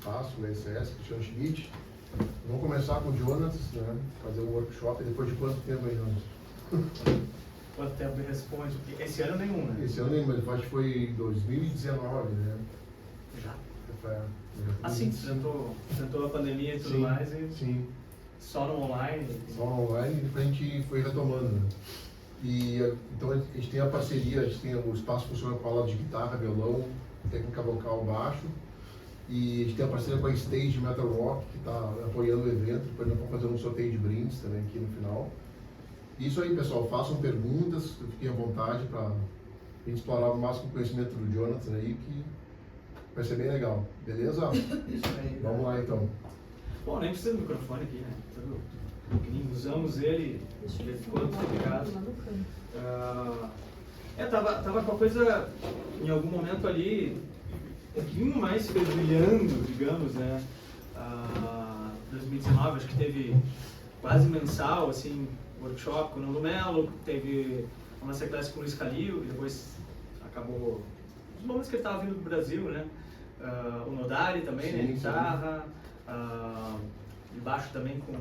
Espaço, o ESS, Cristiano Schmidt. Vamos começar com o Jonas, né? Fazer um workshop. Depois de quanto tempo aí, Jonas? Quanto tempo me responde? Esse ano nenhum, né? Esse ano nenhum, mas acho que foi em 2019, né? Já? Sim, tentou a pandemia e tudo sim, mais e sim. só no online. Só online e depois a gente foi retomando, né? E então a gente tem a parceria, a gente tem o espaço funciona com aula de guitarra, violão, técnica vocal, baixo. E a gente tem a parceria com a Stage Metal Rock, que está apoiando o evento. Depois nós vamos fazer um sorteio de brindes também aqui no final. Isso aí, pessoal, façam perguntas, fiquem à vontade para a gente explorar o máximo conhecimento do Jonathan aí, que vai ser bem legal. Beleza? Isso aí. Vamos lá então. Bom, nem precisa do microfone aqui, né? Usamos ele de vez em quando, obrigado. Tava com a coisa, em algum momento ali, um pouquinho mais fervilhando, digamos, né? 2019, acho que teve quase mensal, assim, workshop com o Nando Melo, teve uma masterclass com o Luiz Calil, e depois acabou os momentos que ele estava vindo do Brasil, né? O Nodari também, né? Guitarra, e baixo também com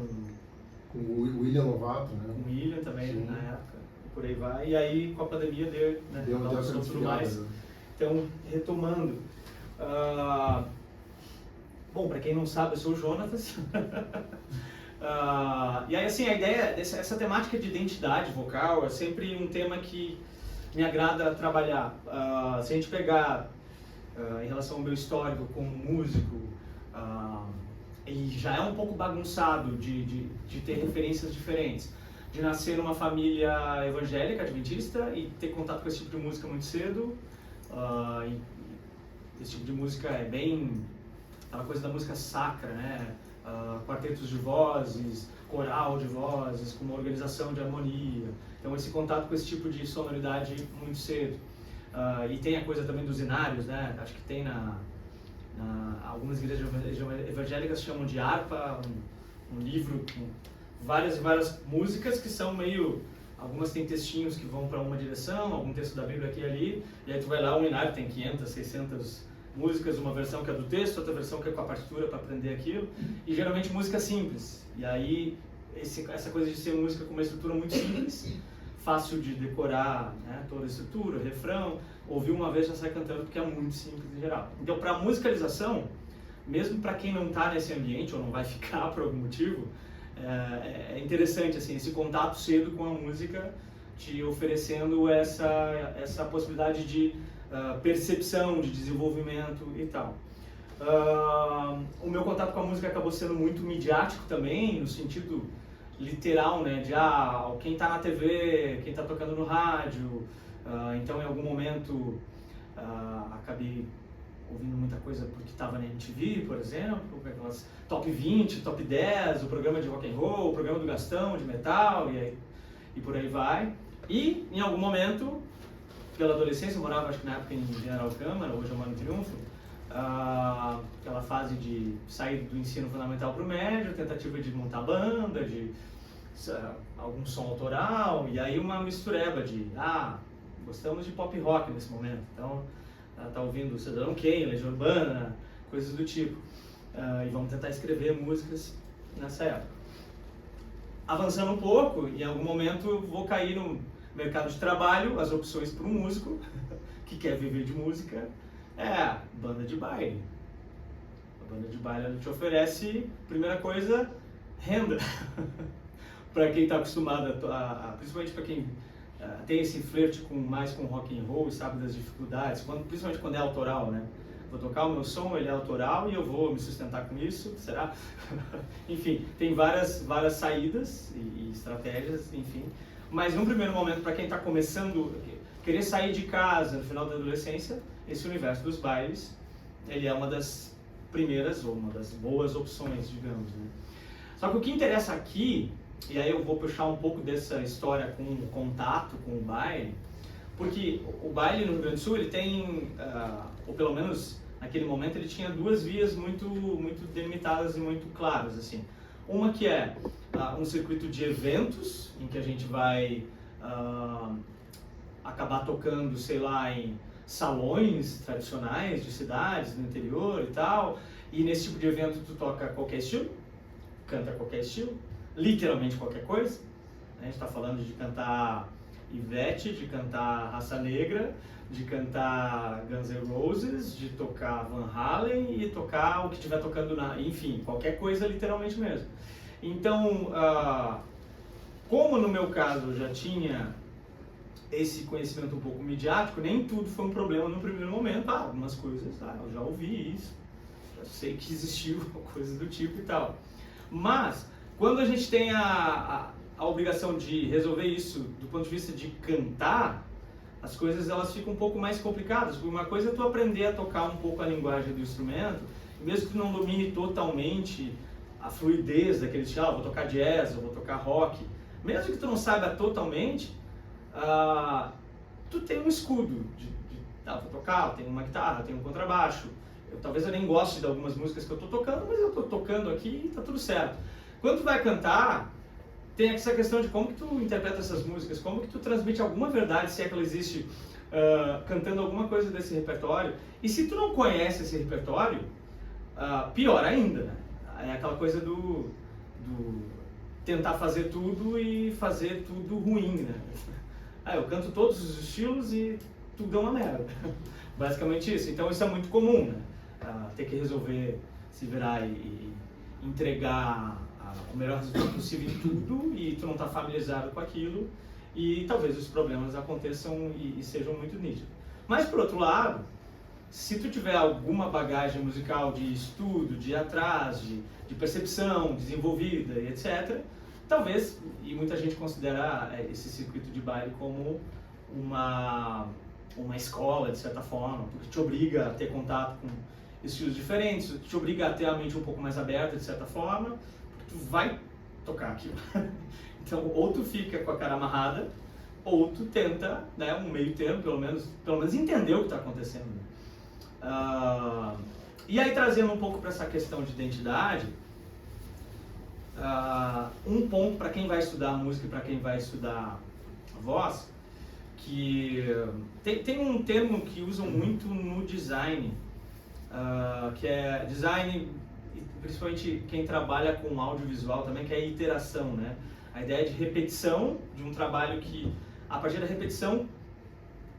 o William Lovato, né? Com o William também, sim, na época, e por aí vai. E aí, com a pandemia, deu tudo mais. Né? Então, retomando. Bom, para quem não sabe, eu sou o Jonatas. E aí, assim, a ideia, essa temática de identidade vocal é sempre um tema que me agrada trabalhar. Se a gente pegar em relação ao meu histórico como músico, e já é um pouco bagunçado de ter referências diferentes. De nascer numa família evangélica, adventista, e ter contato com esse tipo de música muito cedo. E esse tipo de música é bem aquela coisa da música sacra, né? Quartetos de vozes, coral de vozes, com uma organização de harmonia. Então esse contato com esse tipo de sonoridade muito cedo. E tem a coisa também dos inários, né? Acho que tem algumas igrejas evangélicas chamam de harpa, um livro com várias e várias músicas que são meio... Algumas tem textinhos que vão para uma direção, algum texto da Bíblia aqui e ali, e aí tu vai lá, um inário tem 500, 600 músicas, uma versão que é do texto, outra versão que é com a partitura para aprender aquilo, e geralmente música simples. E aí essa coisa de ser música com uma estrutura muito simples, fácil de decorar, né, toda a estrutura, refrão, ouvir uma vez já sai cantando porque é muito simples em geral. Então, para musicalização, mesmo para quem não está nesse ambiente ou não vai ficar por algum motivo, é interessante assim, esse contato cedo com a música, te oferecendo essa possibilidade de percepção, de desenvolvimento e tal. O meu contato com a música acabou sendo muito midiático também, no sentido literal, né, de quem está na TV, quem está tocando no rádio. Então, em algum momento, acabei ouvindo muita coisa porque estava na MTV, por exemplo, aquelas top 20, top 10, o programa de rock and roll, o programa do Gastão, de metal, e por aí vai. E, em algum momento, pela adolescência, eu morava, acho que na época em General Câmara, hoje eu moro em Triunfo, aquela fase de sair do ensino fundamental para o médio, tentativa de montar banda, de algum som autoral, e aí uma mistureba de, gostamos de pop rock nesse momento, então tá ouvindo Cidadão Kane, Legião Urbana, coisas do tipo, e vamos tentar escrever músicas nessa época. Avançando um pouco, em algum momento eu vou cair no mercado de trabalho, as opções para um músico que quer viver de música é banda de baile. A banda de baile ela te oferece, primeira coisa, renda. Para quem está acostumado, principalmente para quem tem esse flerte mais com rock and roll e sabe das dificuldades, principalmente quando é autoral, né? Vou tocar o meu som, ele é autoral e eu vou me sustentar com isso, será? Enfim, tem várias saídas e estratégias, enfim. Mas num primeiro momento, para quem está começando, querer sair de casa no final da adolescência, esse universo dos bailes, ele é uma das primeiras ou uma das boas opções, digamos, né? Só que o que interessa aqui, e aí eu vou puxar um pouco dessa história com o contato com o baile, porque o baile no Rio Grande do Sul, ele tem, ou pelo menos naquele momento, ele tinha duas vias muito delimitadas e muito claras, assim. Uma que é um circuito de eventos, em que a gente vai acabar tocando, sei lá, em salões tradicionais de cidades, no interior e tal, e nesse tipo de evento tu toca qualquer estilo, canta qualquer estilo, literalmente qualquer coisa. A gente está falando de cantar Ivete, de cantar Raça Negra, de cantar Guns N' Roses, de tocar Van Halen e tocar o que estiver tocando, enfim, qualquer coisa literalmente mesmo. Então, como no meu caso eu já tinha esse conhecimento um pouco midiático, nem tudo foi um problema no primeiro momento. Algumas coisas, eu já ouvi isso, já sei que existiu coisas do tipo e tal. Mas, quando a gente tem a obrigação de resolver isso do ponto de vista de cantar, as coisas elas ficam um pouco mais complicadas. Porque uma coisa é tu aprender a tocar um pouco a linguagem do instrumento, e mesmo que tu não domine totalmente a fluidez daquele estilo, vou tocar jazz, ou vou tocar rock, mesmo que tu não saiba totalmente, tu tem um escudo vou tocar, eu tenho uma guitarra, eu tenho um contrabaixo, talvez eu nem goste de algumas músicas que eu estou tocando, mas eu estou tocando aqui e está tudo certo. Quando tu vai cantar, tem essa questão de como que tu interpreta essas músicas, como que tu transmite alguma verdade, se é que ela existe, cantando alguma coisa desse repertório. E se tu não conhece esse repertório, pior ainda, né? É aquela coisa do tentar fazer tudo e fazer tudo ruim, né? Eu canto todos os estilos e tudo é uma merda. Basicamente isso. Então isso é muito comum, né? Ter que resolver, se virar e entregar o melhor resultado possível em tudo e tu não está familiarizado com aquilo e talvez os problemas aconteçam e sejam muito nítidos. Mas por outro lado, se tu tiver alguma bagagem musical de estudo, de ir atrás, de percepção desenvolvida e etc., talvez, e muita gente considera esse circuito de baile como uma escola, de certa forma, porque te obriga a ter contato com estilos diferentes, te obriga a ter a mente um pouco mais aberta, de certa forma, porque tu vai tocar aquilo. Então, ou tu fica com a cara amarrada, ou tu tenta, né, um meio termo, pelo menos entender o que está acontecendo. E aí, trazendo um pouco para essa questão de identidade, um ponto para quem vai estudar música e para quem vai estudar voz, que tem um termo que usam muito no design, que é design, principalmente quem trabalha com audiovisual também, que é a iteração, né? A ideia de repetição de um trabalho que, a partir da repetição,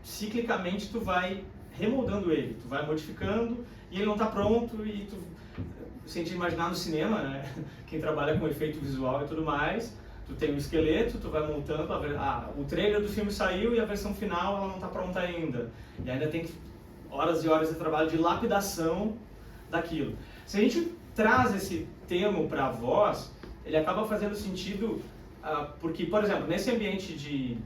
ciclicamente tu vai remoldando ele, tu vai modificando e ele não está pronto e tu, se a gente imaginar no cinema, né? Quem trabalha com efeito visual e tudo mais, tu tem um esqueleto, tu vai montando, o trailer do filme saiu e a versão final ela não está pronta ainda. E ainda tem horas e horas de trabalho de lapidação daquilo. Se a gente traz esse termo para a voz, ele acaba fazendo sentido, porque, por exemplo, nesse ambiente de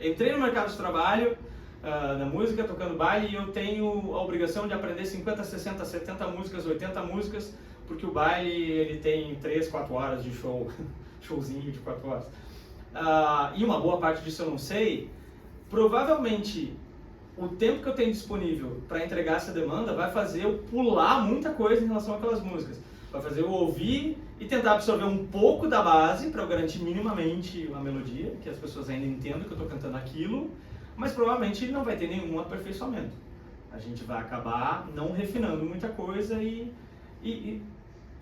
entrei no mercado de trabalho, na música, tocando baile, e eu tenho a obrigação de aprender 50, 60, 70 músicas, 80 músicas, porque o baile ele tem 3, 4 horas de show, showzinho de 4 horas. E uma boa parte disso eu não sei. Provavelmente o tempo que eu tenho disponível para entregar essa demanda vai fazer eu pular muita coisa em relação àquelas músicas. Vai fazer eu ouvir e tentar absorver um pouco da base para eu garantir minimamente a melodia, que as pessoas ainda entendam que eu estou cantando aquilo, mas provavelmente não vai ter nenhum aperfeiçoamento. A gente vai acabar não refinando muita coisa e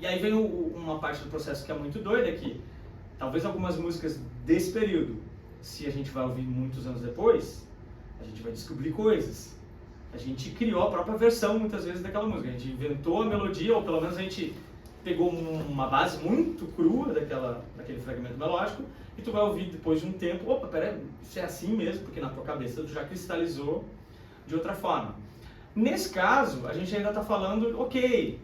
aí vem uma parte do processo que é muito doida, que talvez algumas músicas desse período, se a gente vai ouvir muitos anos depois, a gente vai descobrir coisas. A gente criou a própria versão, muitas vezes, daquela música. A gente inventou a melodia, ou pelo menos a gente pegou uma base muito crua daquele fragmento melódico, e tu vai ouvir depois de um tempo, opa, peraí, isso é assim mesmo, porque na tua cabeça tu já cristalizou de outra forma. Nesse caso, a gente ainda está falando, ok,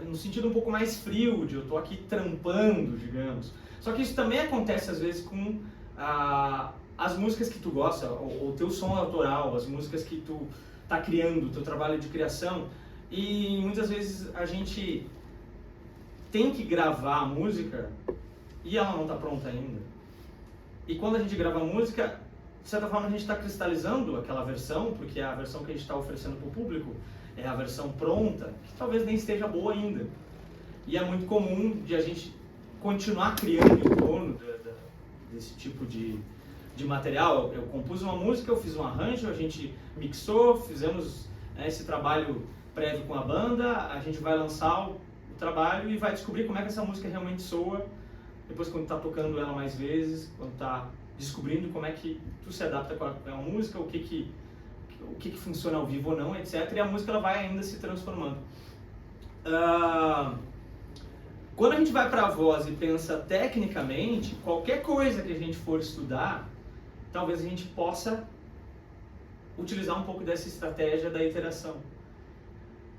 no sentido um pouco mais frio, de eu estou aqui trampando, digamos. Só que isso também acontece às vezes com as músicas que tu gosta, o teu som autoral, as músicas que tu está criando, o teu trabalho de criação. E muitas vezes a gente tem que gravar a música e ela não está pronta ainda. E quando a gente grava a música, de certa forma a gente está cristalizando aquela versão, porque é a versão que a gente está oferecendo para o público, é a versão pronta, que talvez nem esteja boa ainda. E é muito comum de a gente continuar criando em torno desse tipo de de material. Eu compus uma música, eu fiz um arranjo, a gente mixou, fizemos esse trabalho prévio com a banda, a gente vai lançar o trabalho e vai descobrir como é que essa música realmente soa, depois quando está tocando ela mais vezes, quando está descobrindo como é que tu se adapta com a música, o que funciona ao vivo ou não, etc. E a música ela vai ainda se transformando. Quando a gente vai para a voz e pensa tecnicamente, qualquer coisa que a gente for estudar, talvez a gente possa utilizar um pouco dessa estratégia da iteração,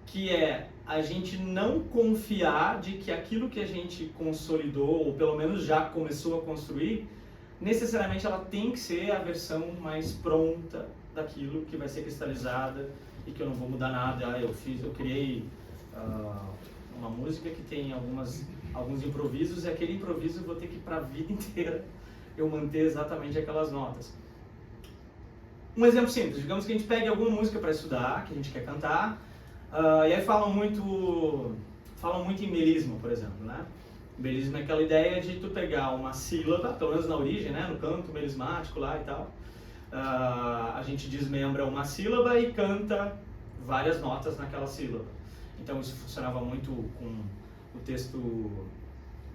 que é a gente não confiar de que aquilo que a gente consolidou, ou pelo menos já começou a construir, necessariamente ela tem que ser a versão mais pronta daquilo que vai ser cristalizada e que eu não vou mudar nada. Eu criei uma música que tem alguns improvisos e aquele improviso eu vou ter que para a vida inteira eu manter exatamente aquelas notas. Um exemplo simples, digamos que a gente pegue alguma música para estudar, que a gente quer cantar, e aí falam muito em melisma, por exemplo, né? Melisma é aquela ideia de tu pegar uma sílaba, pelo menos na origem, né? No canto melismático lá e tal, a gente desmembra uma sílaba e canta várias notas naquela sílaba. Então isso funcionava muito com o texto,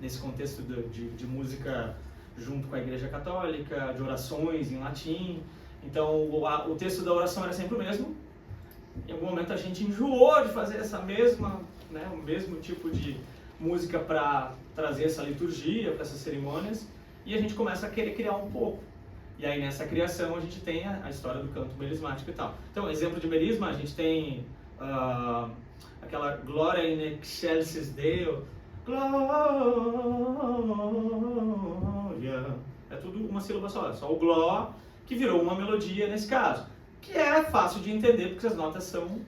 nesse contexto de música junto com a Igreja Católica, de orações em latim. Então o texto da oração era sempre o mesmo. Em algum momento a gente enjoou de fazer o mesmo tipo de música para trazer essa liturgia, para essas cerimônias, e a gente começa a querer criar um pouco. E aí nessa criação a gente tem a história do canto melismático e tal. Então, exemplo de melisma, a gente tem aquela Gloria in excelsis Deo, Glória, é tudo uma sílaba só o Gló, que virou uma melodia nesse caso, que é fácil de entender porque as notas são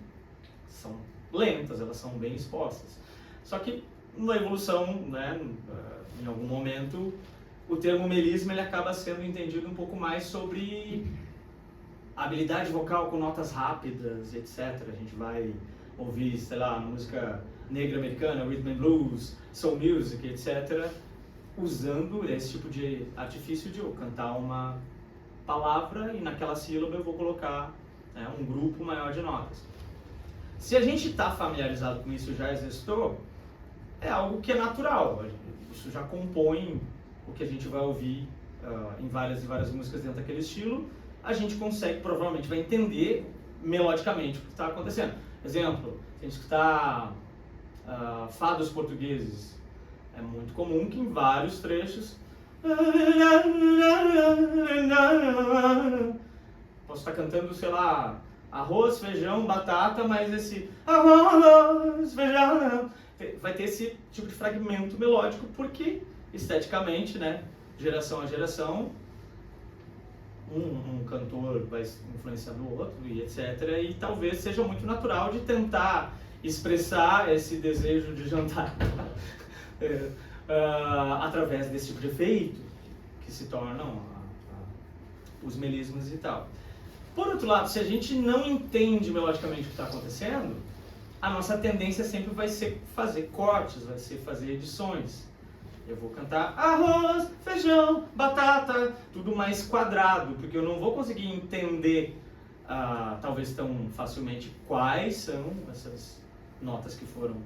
lentas, elas são bem expostas. Só que na evolução, né, em algum momento, o termo melisma ele acaba sendo entendido um pouco mais sobre habilidade vocal com notas rápidas, etc. A gente vai ouvir, sei lá, música negra americana, rhythm and blues, soul music, etc., usando esse tipo de artifício de eu cantar uma palavra e naquela sílaba eu vou colocar um grupo maior de notas. Se a gente está familiarizado com isso, já exercitou, é algo que é natural. Isso já compõe o que a gente vai ouvir em várias e várias músicas dentro daquele estilo. A gente consegue, provavelmente, vai entender melodicamente o que está acontecendo. Exemplo, se a gente escutar fados portugueses, é muito comum que em vários trechos posso estar cantando, sei lá, arroz, feijão, batata, mas esse arroz, feijão vai ter esse tipo de fragmento melódico porque esteticamente, né, geração a geração, um cantor vai influenciando o outro e etc. E talvez seja muito natural de tentar expressar esse desejo de jantar através desse tipo de efeito que se tornam os melismas e tal. Por outro lado, se a gente não entende melodicamente o que está acontecendo, a nossa tendência sempre vai ser fazer cortes, vai ser fazer edições. Eu vou cantar arroz, feijão, batata, tudo mais quadrado, porque eu não vou conseguir entender, talvez tão facilmente, quais são essas notas que foram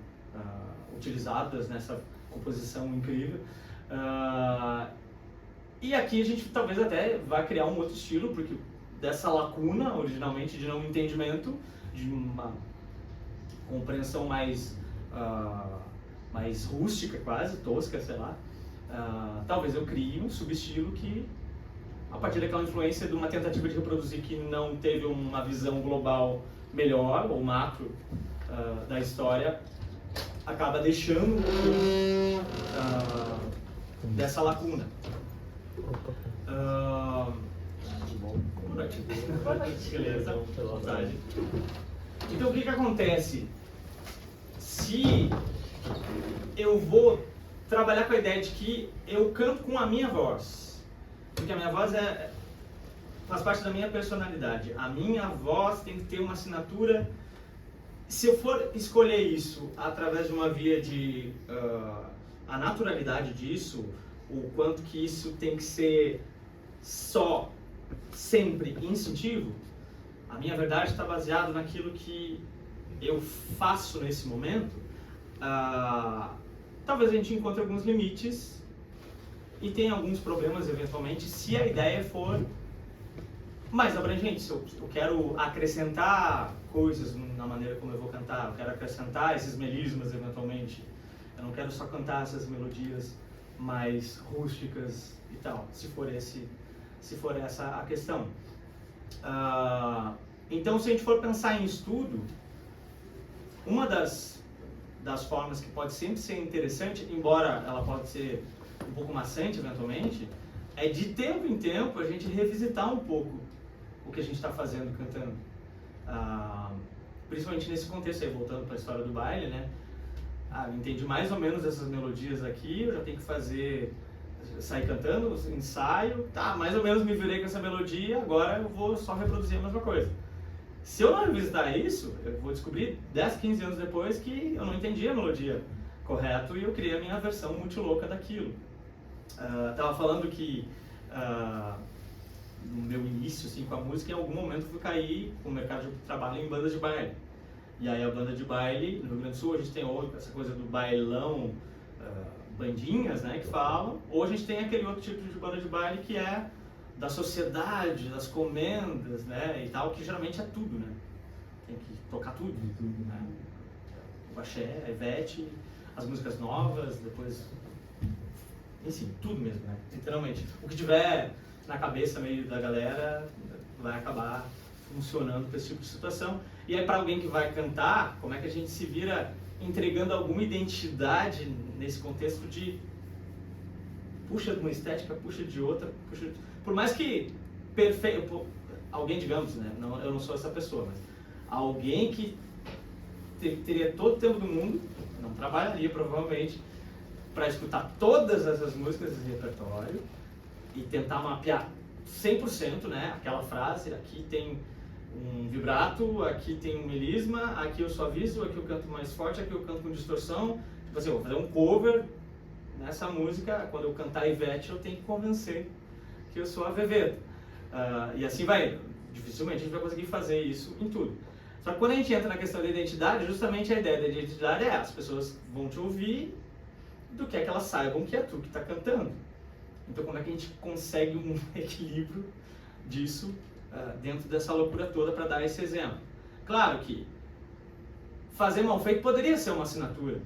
utilizadas nessa composição incrível. E aqui a gente talvez até vai criar um outro estilo, porque dessa lacuna, originalmente, de não entendimento, de uma compreensão mais rústica quase, tosca, sei lá, talvez eu crie um subestilo que, a partir daquela influência de uma tentativa de reproduzir que não teve uma visão global melhor, ou macro, da história, acaba deixando um pouco dessa lacuna. Boa noite. Beleza, pela vontade. Então o que acontece? Se eu vou trabalhar com a ideia de que eu canto com a minha voz, porque a minha voz faz parte da minha personalidade, a minha voz tem que ter uma assinatura. Se eu for escolher isso através de uma via de a naturalidade disso, o quanto que isso tem que ser só sempre instintivo, a minha verdade está baseada naquilo que eu faço nesse momento. Talvez a gente encontre alguns limites e tenha alguns problemas eventualmente se a ideia for mais abrangente. Se eu quero acrescentar coisas na maneira como eu vou cantar, eu quero acrescentar esses melismas eventualmente, eu não quero só cantar essas melodias mais rústicas e tal, se for essa a questão. Então, se a gente for pensar em estudo, uma das formas que pode sempre ser interessante, embora ela pode ser um pouco maçante eventualmente, é de tempo em tempo a gente revisitar um pouco o que a gente está fazendo cantando. Principalmente nesse contexto aí, voltando para a história do baile, né? Eu entendi mais ou menos essas melodias aqui, eu já tenho que sair cantando, ensaio, tá, mais ou menos me virei com essa melodia, agora eu vou só reproduzir a mesma coisa. Se eu não revisitar isso, eu vou descobrir 10, 15 anos depois que eu não entendi a melodia correto e eu criei a minha versão muito louca daquilo. Tava falando que no meu início assim, com a música, em algum momento eu fui cair com o mercado de trabalho em bandas de baile. E aí a banda de baile, no Rio Grande do Sul, a gente tem essa coisa do bailão, bandinhas, né, que falam, ou a gente tem aquele outro tipo de banda de baile que é da sociedade, das comendas, né, e tal, que geralmente é tudo, né, tem que tocar tudo, né, o axé, a Ivete, as músicas novas, depois, enfim, tudo mesmo, né, literalmente. O que tiver na cabeça meio da galera vai acabar funcionando para esse tipo de situação. E aí, para alguém que vai cantar, como é que a gente se vira entregando alguma identidade nesse contexto de puxa de uma estética, puxa de outra, por mais que alguém, digamos, né, eu não sou essa pessoa, mas alguém que teria todo o tempo do mundo, não trabalharia provavelmente, para escutar todas essas músicas desse repertório e tentar mapear 100%, né, aquela frase, aqui tem um vibrato, aqui tem um melisma, aqui eu suavizo, aqui eu canto mais forte, aqui eu canto com distorção. Tipo assim, eu vou fazer um cover nessa música, quando eu cantar Ivete eu tenho que convencer que eu sou a Veveta. E assim vai, dificilmente a gente vai conseguir fazer isso em tudo. Só que quando a gente entra na questão da identidade, justamente a ideia da identidade é as pessoas vão te ouvir do que é que elas saibam que é tu que está cantando. Então como é que a gente consegue um equilíbrio disso dentro dessa loucura toda para dar esse exemplo? Claro que fazer mal feito poderia ser uma assinatura.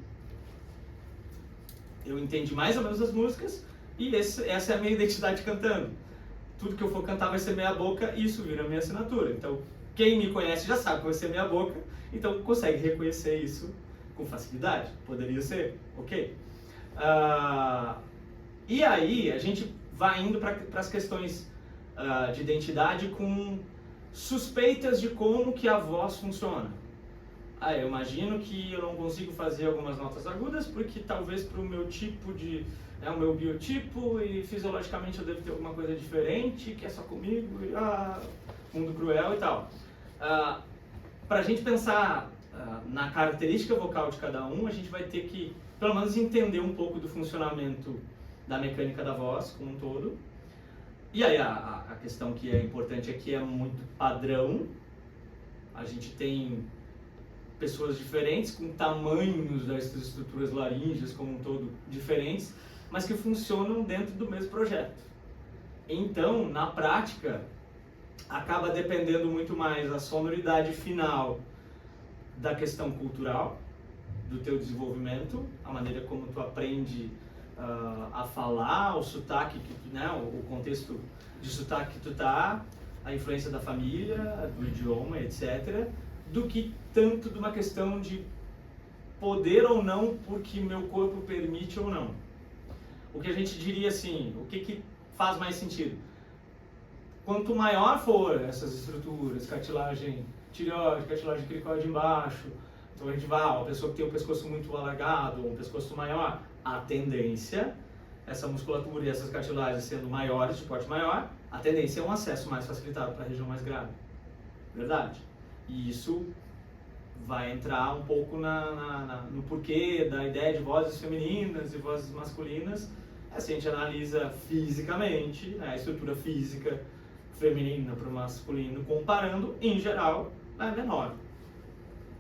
Eu entendi mais ou menos as músicas e essa é a minha identidade cantando. Tudo que eu for cantar vai ser meia boca e isso vira minha assinatura. Então, quem me conhece já sabe que vai ser meia boca, então consegue reconhecer isso com facilidade. Poderia ser, ok? E aí a gente vai indo para as questões de identidade com suspeitas de como que a voz funciona. Eu imagino que eu não consigo fazer algumas notas agudas porque talvez para o meu tipo de... é o meu biotipo e fisiologicamente eu devo ter alguma coisa diferente que é só comigo e mundo cruel e tal. Para a gente pensar na característica vocal de cada um, a gente vai ter que pelo menos entender um pouco do funcionamento da mecânica da voz como um todo. E aí a questão que é importante aqui é muito padrão. A gente tem pessoas diferentes, com tamanhos das estruturas laríngeas como um todo diferentes, mas que funcionam dentro do mesmo projeto. Então, na prática, acaba dependendo muito mais a sonoridade final da questão cultural, do teu desenvolvimento, a maneira como tu aprende a falar, o sotaque, né, o contexto de sotaque que tu tá, a influência da família, do idioma, etc., do que tanto de uma questão de poder ou não, porque meu corpo permite ou não. O que a gente diria assim, o que faz mais sentido? Quanto maior for essas estruturas, cartilagem tireoide, cartilagem cricoide embaixo, então a gente vai, uma pessoa que tem o pescoço muito alargado, um pescoço maior, a tendência, essa musculatura e essas cartilagens sendo maiores, de porte maior, a tendência é um acesso mais facilitado para a região mais grave. Verdade? E isso vai entrar um pouco no porquê da ideia de vozes femininas e vozes masculinas. Se a gente analisa fisicamente, né, a estrutura física feminino para o masculino comparando, em geral, é menor.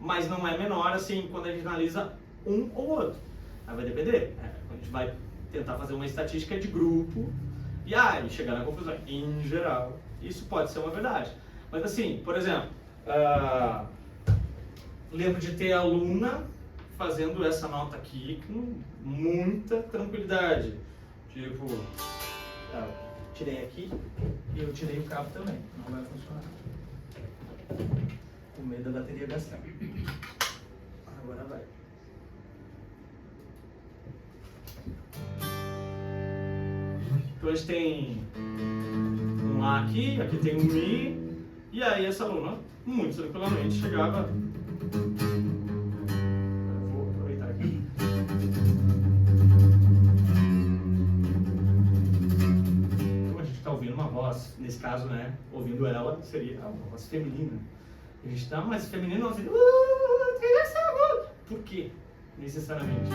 Mas não é menor assim quando a gente analisa um ou outro. Aí vai depender. A gente vai tentar fazer uma estatística de grupo e chegar na conclusão. Em geral, isso pode ser uma verdade. Mas assim, por exemplo, lembro de ter aluna fazendo essa nota aqui com muita tranquilidade. Tipo, tirei aqui e eu tirei o cabo também. Não vai funcionar. Com medo da bateria gastar. Agora vai. Então a gente tem um Lá aqui tem um Mi, e aí essa aluna muito tranquilamente chegava. Vou aproveitar aqui. Então a gente está ouvindo uma voz, nesse caso, né? Ouvindo ela seria uma voz feminina. A gente está mais feminino, assim, por quê? Necessariamente.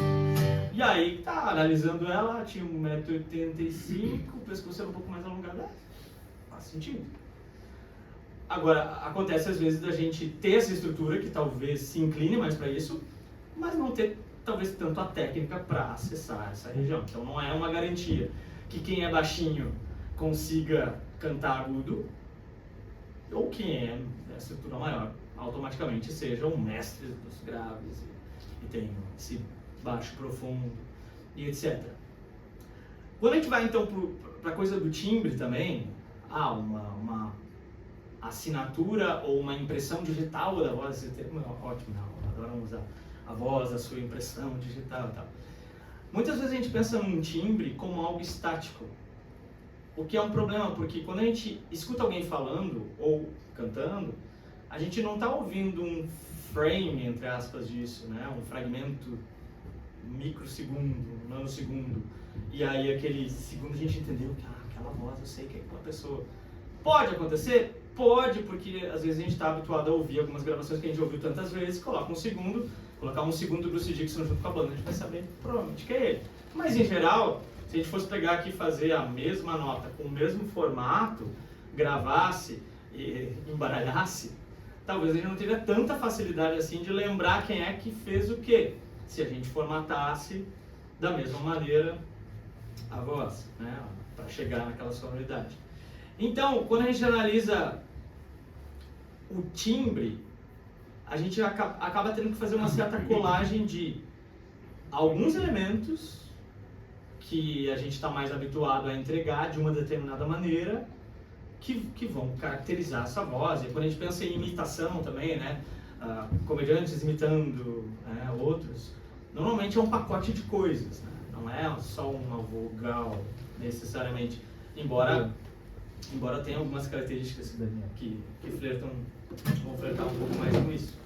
E aí, tá analisando ela, tinha 1,85 m, o pescoço era um pouco mais alongado. Faz sentido. Agora, acontece às vezes da gente ter essa estrutura que talvez se incline mais para isso, mas não ter talvez tanto a técnica para acessar essa região. Então não é uma garantia que quem é baixinho consiga cantar agudo, ou quem é a estrutura maior automaticamente seja um mestre dos graves e tem esse baixo profundo e etc. Quando a gente vai então para a coisa do timbre também, uma assinatura ou uma impressão digital da voz, esse termo é ótimo, adoram usar a voz, a sua impressão digital e tal. Muitas vezes a gente pensa num timbre como algo estático, o que é um problema, porque quando a gente escuta alguém falando ou cantando, a gente não está ouvindo um frame, entre aspas, disso, né? Um fragmento microsegundo, nanosegundo, e aí aquele segundo a gente entendeu que aquela voz, eu sei que é aquela pessoa. Pode acontecer? Pode, porque às vezes a gente está habituado a ouvir algumas gravações que a gente ouviu tantas vezes, colocar um segundo do Bruce Dickinson junto com a banda, a gente vai saber provavelmente que é ele. Mas em geral, se a gente fosse pegar aqui e fazer a mesma nota com o mesmo formato, gravasse e embaralhasse, talvez a gente não teria tanta facilidade assim de lembrar quem é que fez o quê, se a gente formatasse da mesma maneira a voz, né, para chegar naquela sonoridade. Então, quando a gente analisa o timbre, a gente acaba tendo que fazer uma certa colagem de alguns elementos que a gente está mais habituado a entregar de uma determinada maneira, que vão caracterizar essa voz. E quando a gente pensa em imitação também, né, comediantes imitando outros, normalmente é um pacote de coisas, né? Não é só uma vogal necessariamente, embora tenha algumas características que vão flertar um pouco mais com isso.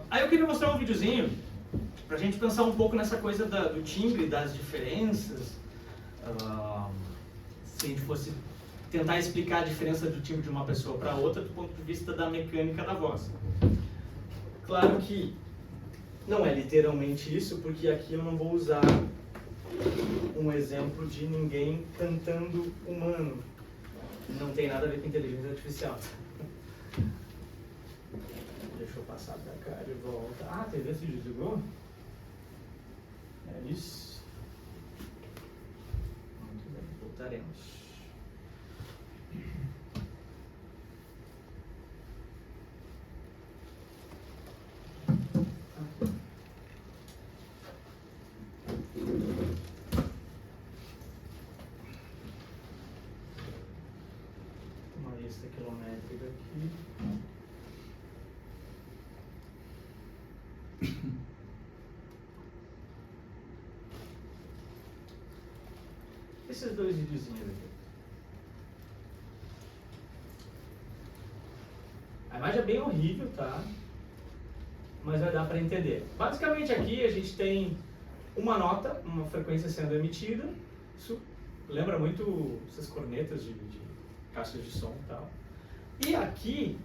Aí eu queria mostrar um videozinho pra gente pensar um pouco nessa coisa do timbre, das diferenças, se a gente fosse tentar explicar a diferença do timbre de uma pessoa para outra do ponto de vista da mecânica da voz. Claro que não é literalmente isso, porque aqui eu não vou usar um exemplo de ninguém cantando humano. Não tem nada a ver com inteligência artificial. Deixa eu passar pra cá de volta. A TV se desligou? É isso. Muito bem, voltaremos. Uma lista quilométrica aqui. Esses dois videozinhos aqui. A imagem é bem horrível, tá? Mas vai dar para entender. Basicamente aqui a gente tem uma nota, uma frequência sendo emitida. Isso lembra muito essas cornetas de caixas de som e tal. E aqui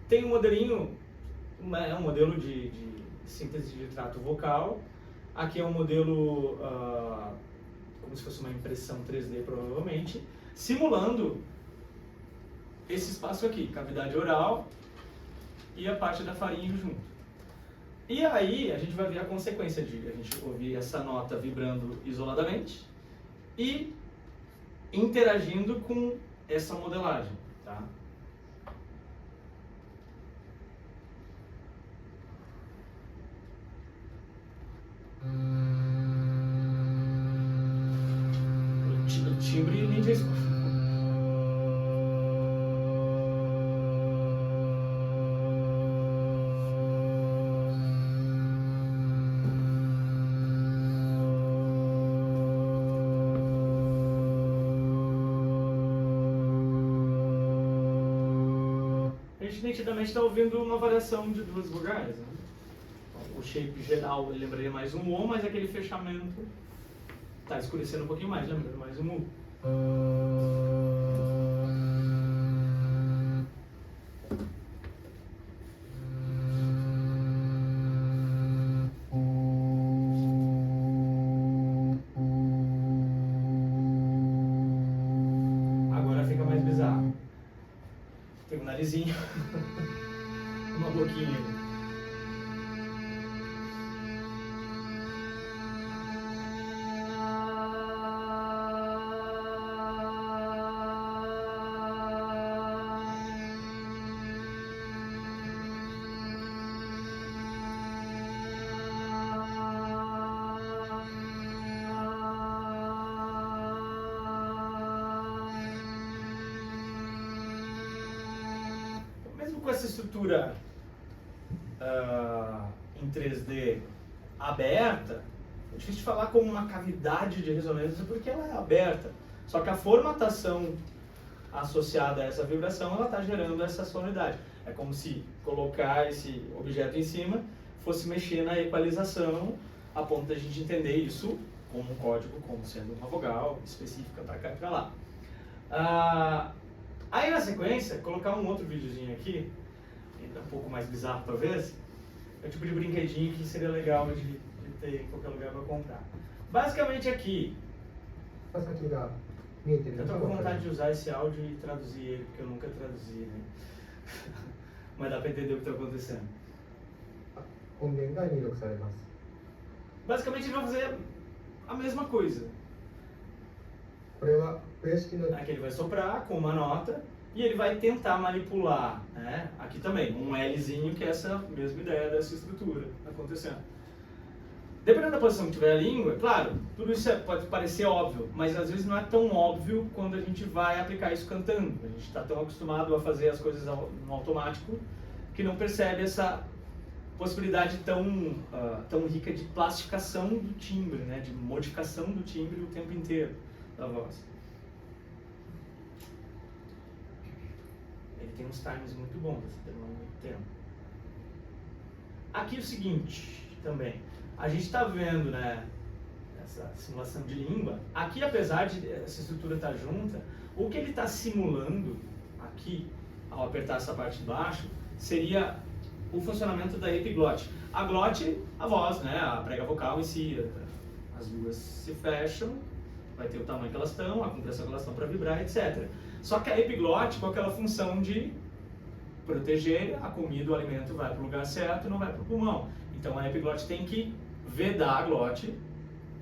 tem um modelinho, um modelo de síntese de trato vocal. Aqui é um modelo como se fosse uma impressão 3D provavelmente, simulando esse espaço aqui, cavidade oral e a parte da faringe junto. E aí a gente vai ver a consequência de a gente ouvir essa nota vibrando isoladamente e interagindo com essa modelagem, tá? O timbre ninja escuta. A gente nitidamente está ouvindo uma variação de duas vogais, né? O shape geral lembraria mais um O, mas aquele fechamento está escurecendo um pouquinho mais, lembrando mais um U. Agora fica mais bizarro. Tem um narizinho, uma boquinha. Mesmo com essa estrutura em 3D aberta, é difícil de falar como uma cavidade de ressonância porque ela é aberta. Só que a formatação associada a essa vibração, ela está gerando essa sonoridade. É como se colocar esse objeto em cima fosse mexer na equalização a ponto de a gente entender isso como um código, como sendo uma vogal específica para cá e para lá. Aí na sequência, colocar um outro videozinho aqui, ainda um pouco mais bizarro talvez, é o tipo de brinquedinho que seria legal de ter em qualquer lugar para comprar. Basicamente aqui, eu estou com vontade de usar esse áudio e traduzir ele, porque eu nunca traduzi, né? Mas dá para entender o que está acontecendo. Basicamente ele vai fazer a mesma coisa. Aqui ele vai soprar com uma nota e ele vai tentar manipular, né? Aqui também, um Lzinho, que é essa mesma ideia dessa estrutura acontecendo. Dependendo da posição que tiver a língua, claro, tudo isso pode parecer óbvio, mas às vezes não é tão óbvio quando a gente vai aplicar isso cantando. A gente está tão acostumado a fazer as coisas no automático que não percebe essa possibilidade tão rica de plastificação do timbre, né? De modificação do timbre o tempo inteiro da voz. Ele tem uns times muito bons, demora muito tempo. Aqui o seguinte, também, a gente está vendo, né, essa simulação de língua. Aqui, apesar de essa estrutura estar junta, o que ele está simulando aqui, ao apertar essa parte de baixo, seria o funcionamento da epiglote. A glote, a voz, né, a prega vocal em si, as duas se fecham, vai ter o tamanho que elas estão, a compressão que elas estão para vibrar, etc. Só que a epiglote com aquela função de proteger a comida, o alimento vai para o lugar certo e não vai para o pulmão. Então a epiglote tem que vedar a glote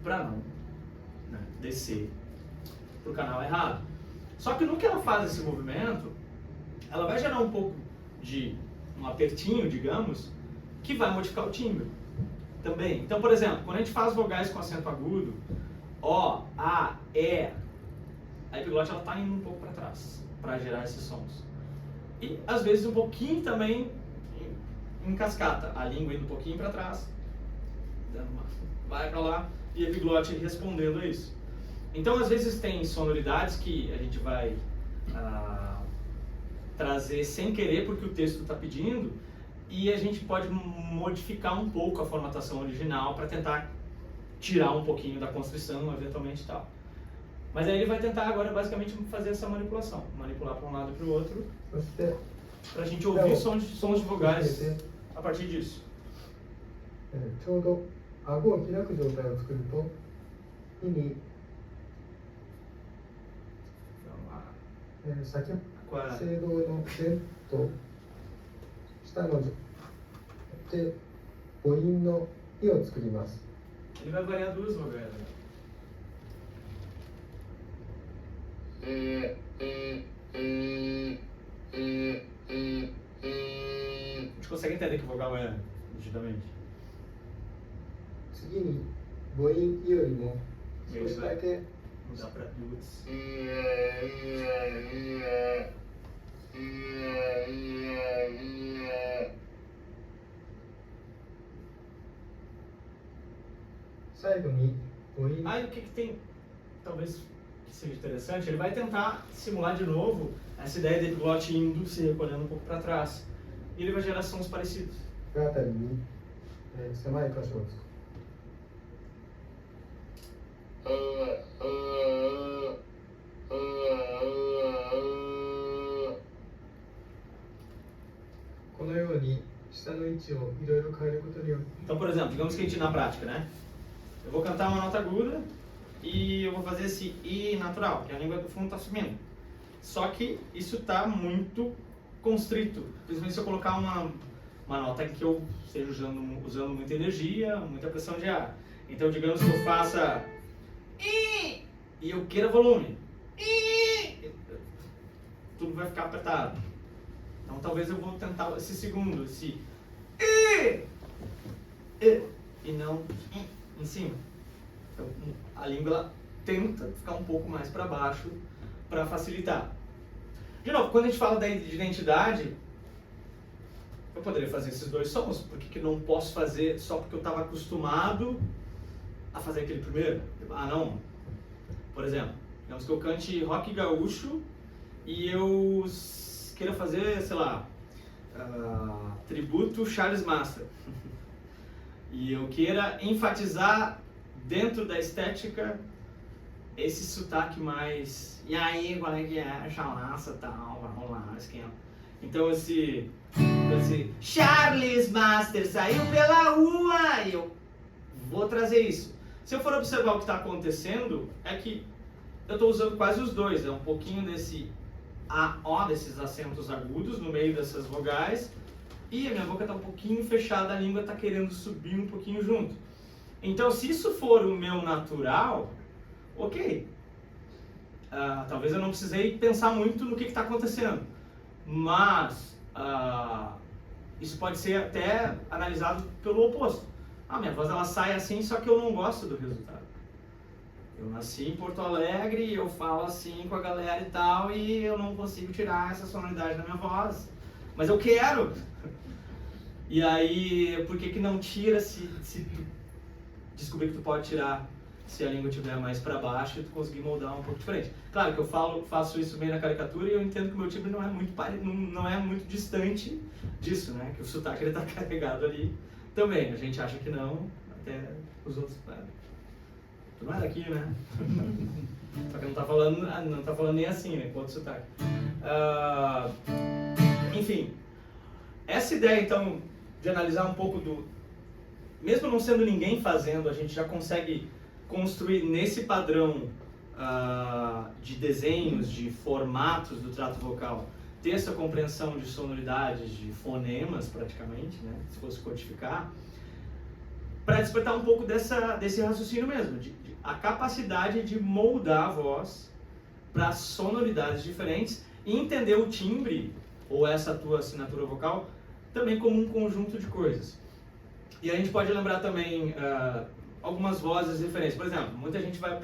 para não, né, descer para o canal errado. Só que no que ela faz esse movimento, ela vai gerar um pouco de um apertinho, digamos, que vai modificar o timbre também. Então, por exemplo, quando a gente faz vogais com acento agudo, O, A, E, a epiglote ela está indo um pouco para trás para gerar esses sons. E às vezes um pouquinho também em cascata, a língua indo um pouquinho para trás, vai para lá, e a epiglote respondendo a isso. Então às vezes tem sonoridades que a gente vai trazer sem querer porque o texto está pedindo, e a gente pode modificar um pouco a formatação original para tentar tirar um pouquinho da constrição, eventualmente e tal. Mas aí ele vai tentar agora basicamente fazer essa manipulação, manipular para um lado e para o outro, para a gente ouvir sons de vogais a partir disso. ちょうど顎を開く状態を作ると胃に A com a... 声道の点と下ので母音の「い」を作ります。 Ele vai variar duas vogais. A gente consegue entender que vogal é, nitidamente? 次に母音「い」よりも少しだけ Mudar para duas. 最後に母音 Aí o que tem, talvez que seja interessante, ele vai tentar simular de novo essa ideia dele glote indo se recolhendo um pouco para trás. E ele vai gerar sons parecidos. があたりに、狭い箇所を作る。このように下の位置をいろいろ変えることによって Então, por exemplo, digamos que a gente na prática, né? Eu vou cantar uma nota aguda e eu vou fazer esse I natural, que a língua do fundo está subindo. Só que isso está muito constrito, principalmente se eu colocar uma nota em que eu esteja usando muita energia, muita pressão de ar. Então, digamos que eu faça I e eu queira volume. I, tudo vai ficar apertado. Então, talvez eu vou tentar esse segundo, esse I, e não em cima. Então, a língua ela tenta ficar um pouco mais para baixo para facilitar. De novo, quando a gente fala de identidade, eu poderia fazer esses dois sons, por que não posso fazer só porque eu estava acostumado a fazer aquele primeiro? Ah, não. Por exemplo, digamos que eu cante rock gaúcho e eu queira fazer, sei lá, tributo Charles Master. E eu queira enfatizar dentro da estética esse sotaque mais... E aí, qual é que é? Chalaça, tal, vai rolar, esquema. Então esse Charles Master saiu pela rua e eu vou trazer isso. Se eu for observar o que está acontecendo, é que eu estou usando quase os dois. É um pouquinho desse A-O, desses acentos agudos no meio dessas vogais. E a minha boca está um pouquinho fechada, a língua está querendo subir um pouquinho junto. Então, se isso for o meu natural, ok. Talvez eu não precisei pensar muito no que está acontecendo. Mas isso pode ser até analisado pelo oposto. Minha voz ela sai assim, só que eu não gosto do resultado. Eu nasci em Porto Alegre, eu falo assim com a galera e tal, e eu não consigo tirar essa sonoridade da minha voz. Mas eu quero! E aí, por que não tira se tu descobrir que tu pode tirar se a língua estiver mais para baixo e tu conseguir moldar um pouco diferente? Claro que eu faço isso meio na caricatura e eu entendo que o meu timbre não é muito distante disso, né? Que o sotaque ele tá carregado ali também. A gente acha que não, até os outros... Tu não é daqui, né? Só que não tá falando nem assim, né? Com outro sotaque. Enfim, essa ideia então de analisar um pouco do... Mesmo não sendo ninguém fazendo, a gente já consegue construir nesse padrão de desenhos, de formatos do trato vocal, ter essa compreensão de sonoridades, de fonemas praticamente, né? Se fosse codificar, para despertar um pouco desse raciocínio mesmo, a capacidade de moldar a voz para sonoridades diferentes e entender o timbre ou essa tua assinatura vocal também como um conjunto de coisas. E a gente pode lembrar também algumas vozes diferentes. Por exemplo, muita gente vai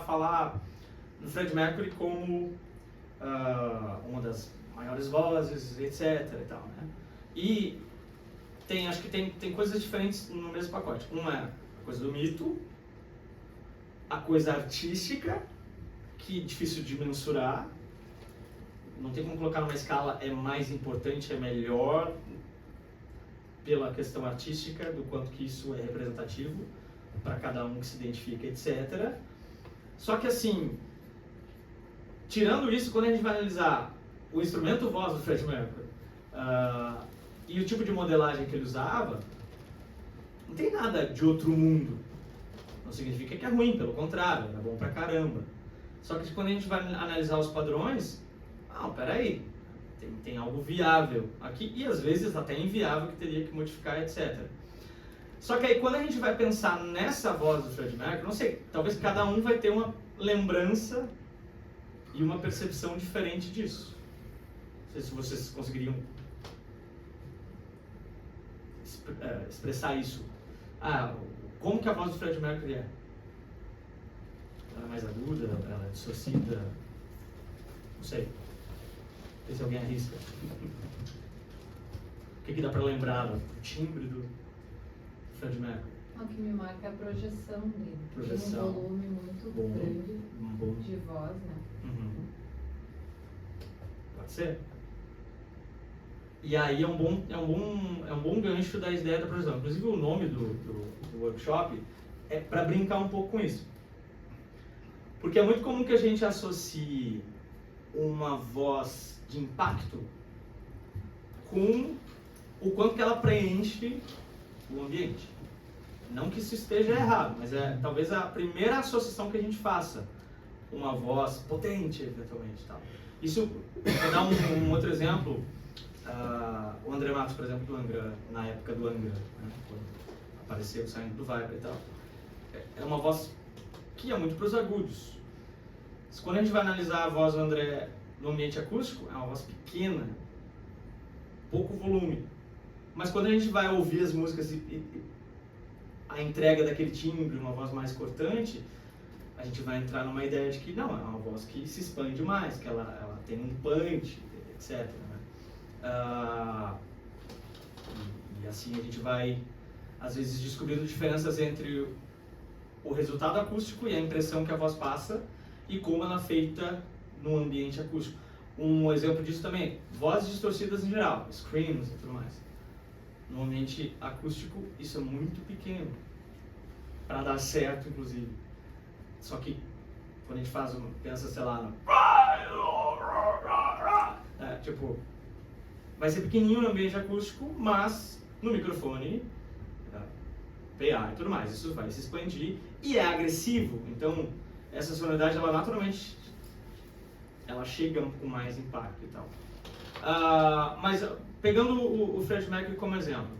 falar no Freddie Mercury como uma das maiores vozes, etc. e tal, né? E acho que tem coisas diferentes no mesmo pacote. Uma é a coisa do mito, a coisa artística, que é difícil de mensurar, não tem como colocar numa escala, é mais importante, é melhor, pela questão artística, do quanto que isso é representativo para cada um que se identifica, etc. Só que assim, tirando isso, quando a gente vai analisar o instrumento voz do Freddie Mercury e o tipo de modelagem que ele usava, não tem nada de outro mundo. Não significa que é ruim, pelo contrário, é bom pra caramba. Só que quando a gente vai analisar os padrões, Não, peraí, tem algo viável aqui, e às vezes até inviável que teria que modificar, etc. Só que aí quando a gente vai pensar nessa voz do Fred Mercury, não sei, talvez cada um vai ter uma lembrança e uma percepção diferente disso. Não sei se vocês conseguiriam expressar isso. Como que a voz do Fred Mercury é? Ela é mais aguda, ela é distorcida, não sei. Não sei se alguém arrisca. O que dá pra lembrar do timbre do Fred Mercury? O que me marca é a projeção dele. Projeção. Tem um volume muito grande de voz, né? Uhum. Pode ser. E aí é um bom gancho da ideia da projeção. Inclusive o nome do workshop é para brincar um pouco com isso. Porque é muito comum que a gente associe uma voz de impacto com o quanto que ela preenche o ambiente. Não que isso esteja errado, mas é talvez a primeira associação que a gente faça. Uma voz potente, eventualmente. Tal. Isso, vou dar um outro exemplo. O André Matos, por exemplo, do Angra, na época do Angra, né, quando apareceu saindo do Viper e tal. É uma voz que é muito para os agudos. Quando a gente vai analisar a voz do André no ambiente acústico, é uma voz pequena, pouco volume. Mas quando a gente vai ouvir as músicas e a entrega daquele timbre, uma voz mais cortante, a gente vai entrar numa ideia de que não, é uma voz que se expande mais, que ela tem um punch, etc. Né? E assim a gente vai, às vezes, descobrindo diferenças entre o resultado acústico e a impressão que a voz passa e como ela é feita no ambiente acústico. Um exemplo disso também, vozes distorcidas em geral, screams e tudo mais. No ambiente acústico, isso é muito pequeno, para dar certo, inclusive. Só que, quando a gente pensa, sei lá, tipo, vai ser pequenininho no ambiente acústico, mas no microfone, PA e tudo mais, isso vai se expandir e é agressivo. Então, essa sonoridade, ela naturalmente, ela chega com mais impacto e tal. Mas, pegando o Fred Mercury como exemplo,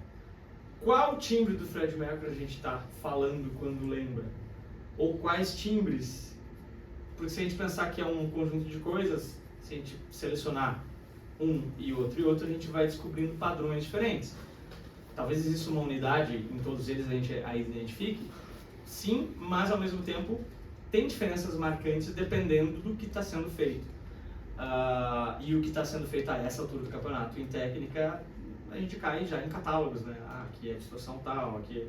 qual timbre do Fred Mercury a gente está falando quando lembra? Ou quais timbres? Porque se a gente pensar que é um conjunto de coisas, se a gente selecionar um e outro, a gente vai descobrindo padrões diferentes. Talvez exista uma unidade em todos eles, a gente a identifique, sim, mas ao mesmo tempo tem diferenças marcantes dependendo do que está sendo feito. E o que está sendo feito a essa altura do campeonato, em técnica, a gente cai já em catálogos, né? Aqui é distorção tal, aqui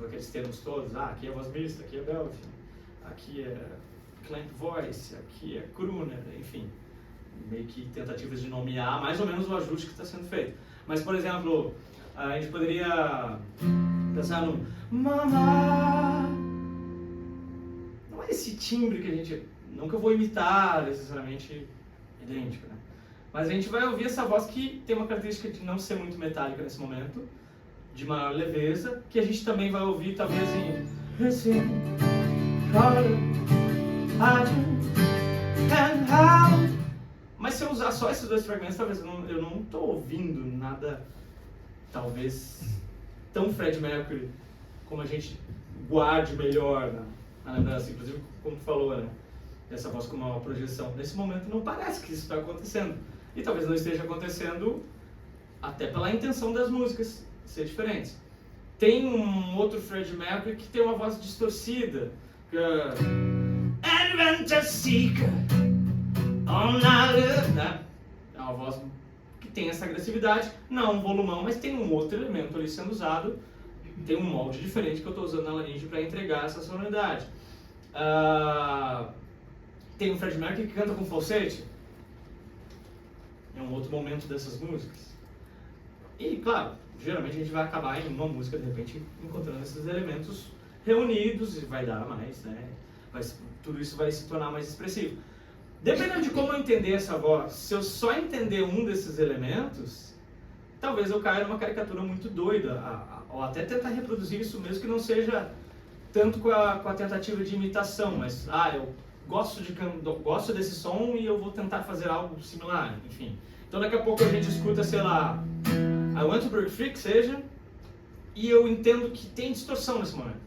aqueles termos todos, aqui é voz mista, aqui é belting, aqui é clamp voice, aqui é crooner, enfim, meio que tentativas de nomear mais ou menos o ajuste que está sendo feito. Mas, por exemplo, a gente poderia pensar no mamá. Não é esse timbre que a gente, não que eu vou imitar necessariamente idêntico, né? Mas a gente vai ouvir essa voz que tem uma característica de não ser muito metálica nesse momento, de maior leveza, que a gente também vai ouvir talvez em mas se eu usar só esses dois fragmentos, talvez eu não estou ouvindo nada, talvez, tão Fred Mercury como a gente guarde melhor na lembrança, inclusive como tu falou, né? Essa voz com uma projeção. Nesse momento não parece que isso está acontecendo. E talvez não esteja acontecendo até pela intenção das músicas ser diferentes. Tem um outro Fred Mercury que tem uma voz distorcida. Adventure Seeker, né? É uma voz que tem essa agressividade, não um volumão, mas tem um outro elemento ali sendo usado, tem um molde diferente que eu estou usando na laringe para entregar essa sonoridade. Tem um Fred Mercury que canta com falsete, é um outro momento dessas músicas. E, claro, geralmente a gente vai acabar em uma música, de repente, encontrando esses elementos reunidos e vai dar mais, né? Tudo isso vai se tornar mais expressivo. Dependendo de como eu entender essa voz, se eu só entender um desses elementos, talvez eu caia numa caricatura muito doida, ou até tentar reproduzir isso mesmo que não seja tanto com a tentativa de imitação, mas eu gosto desse som e eu vou tentar fazer algo similar, enfim. Então daqui a pouco a gente escuta, sei lá, I Want to Break Free, que seja, e eu entendo que tem distorção nesse momento.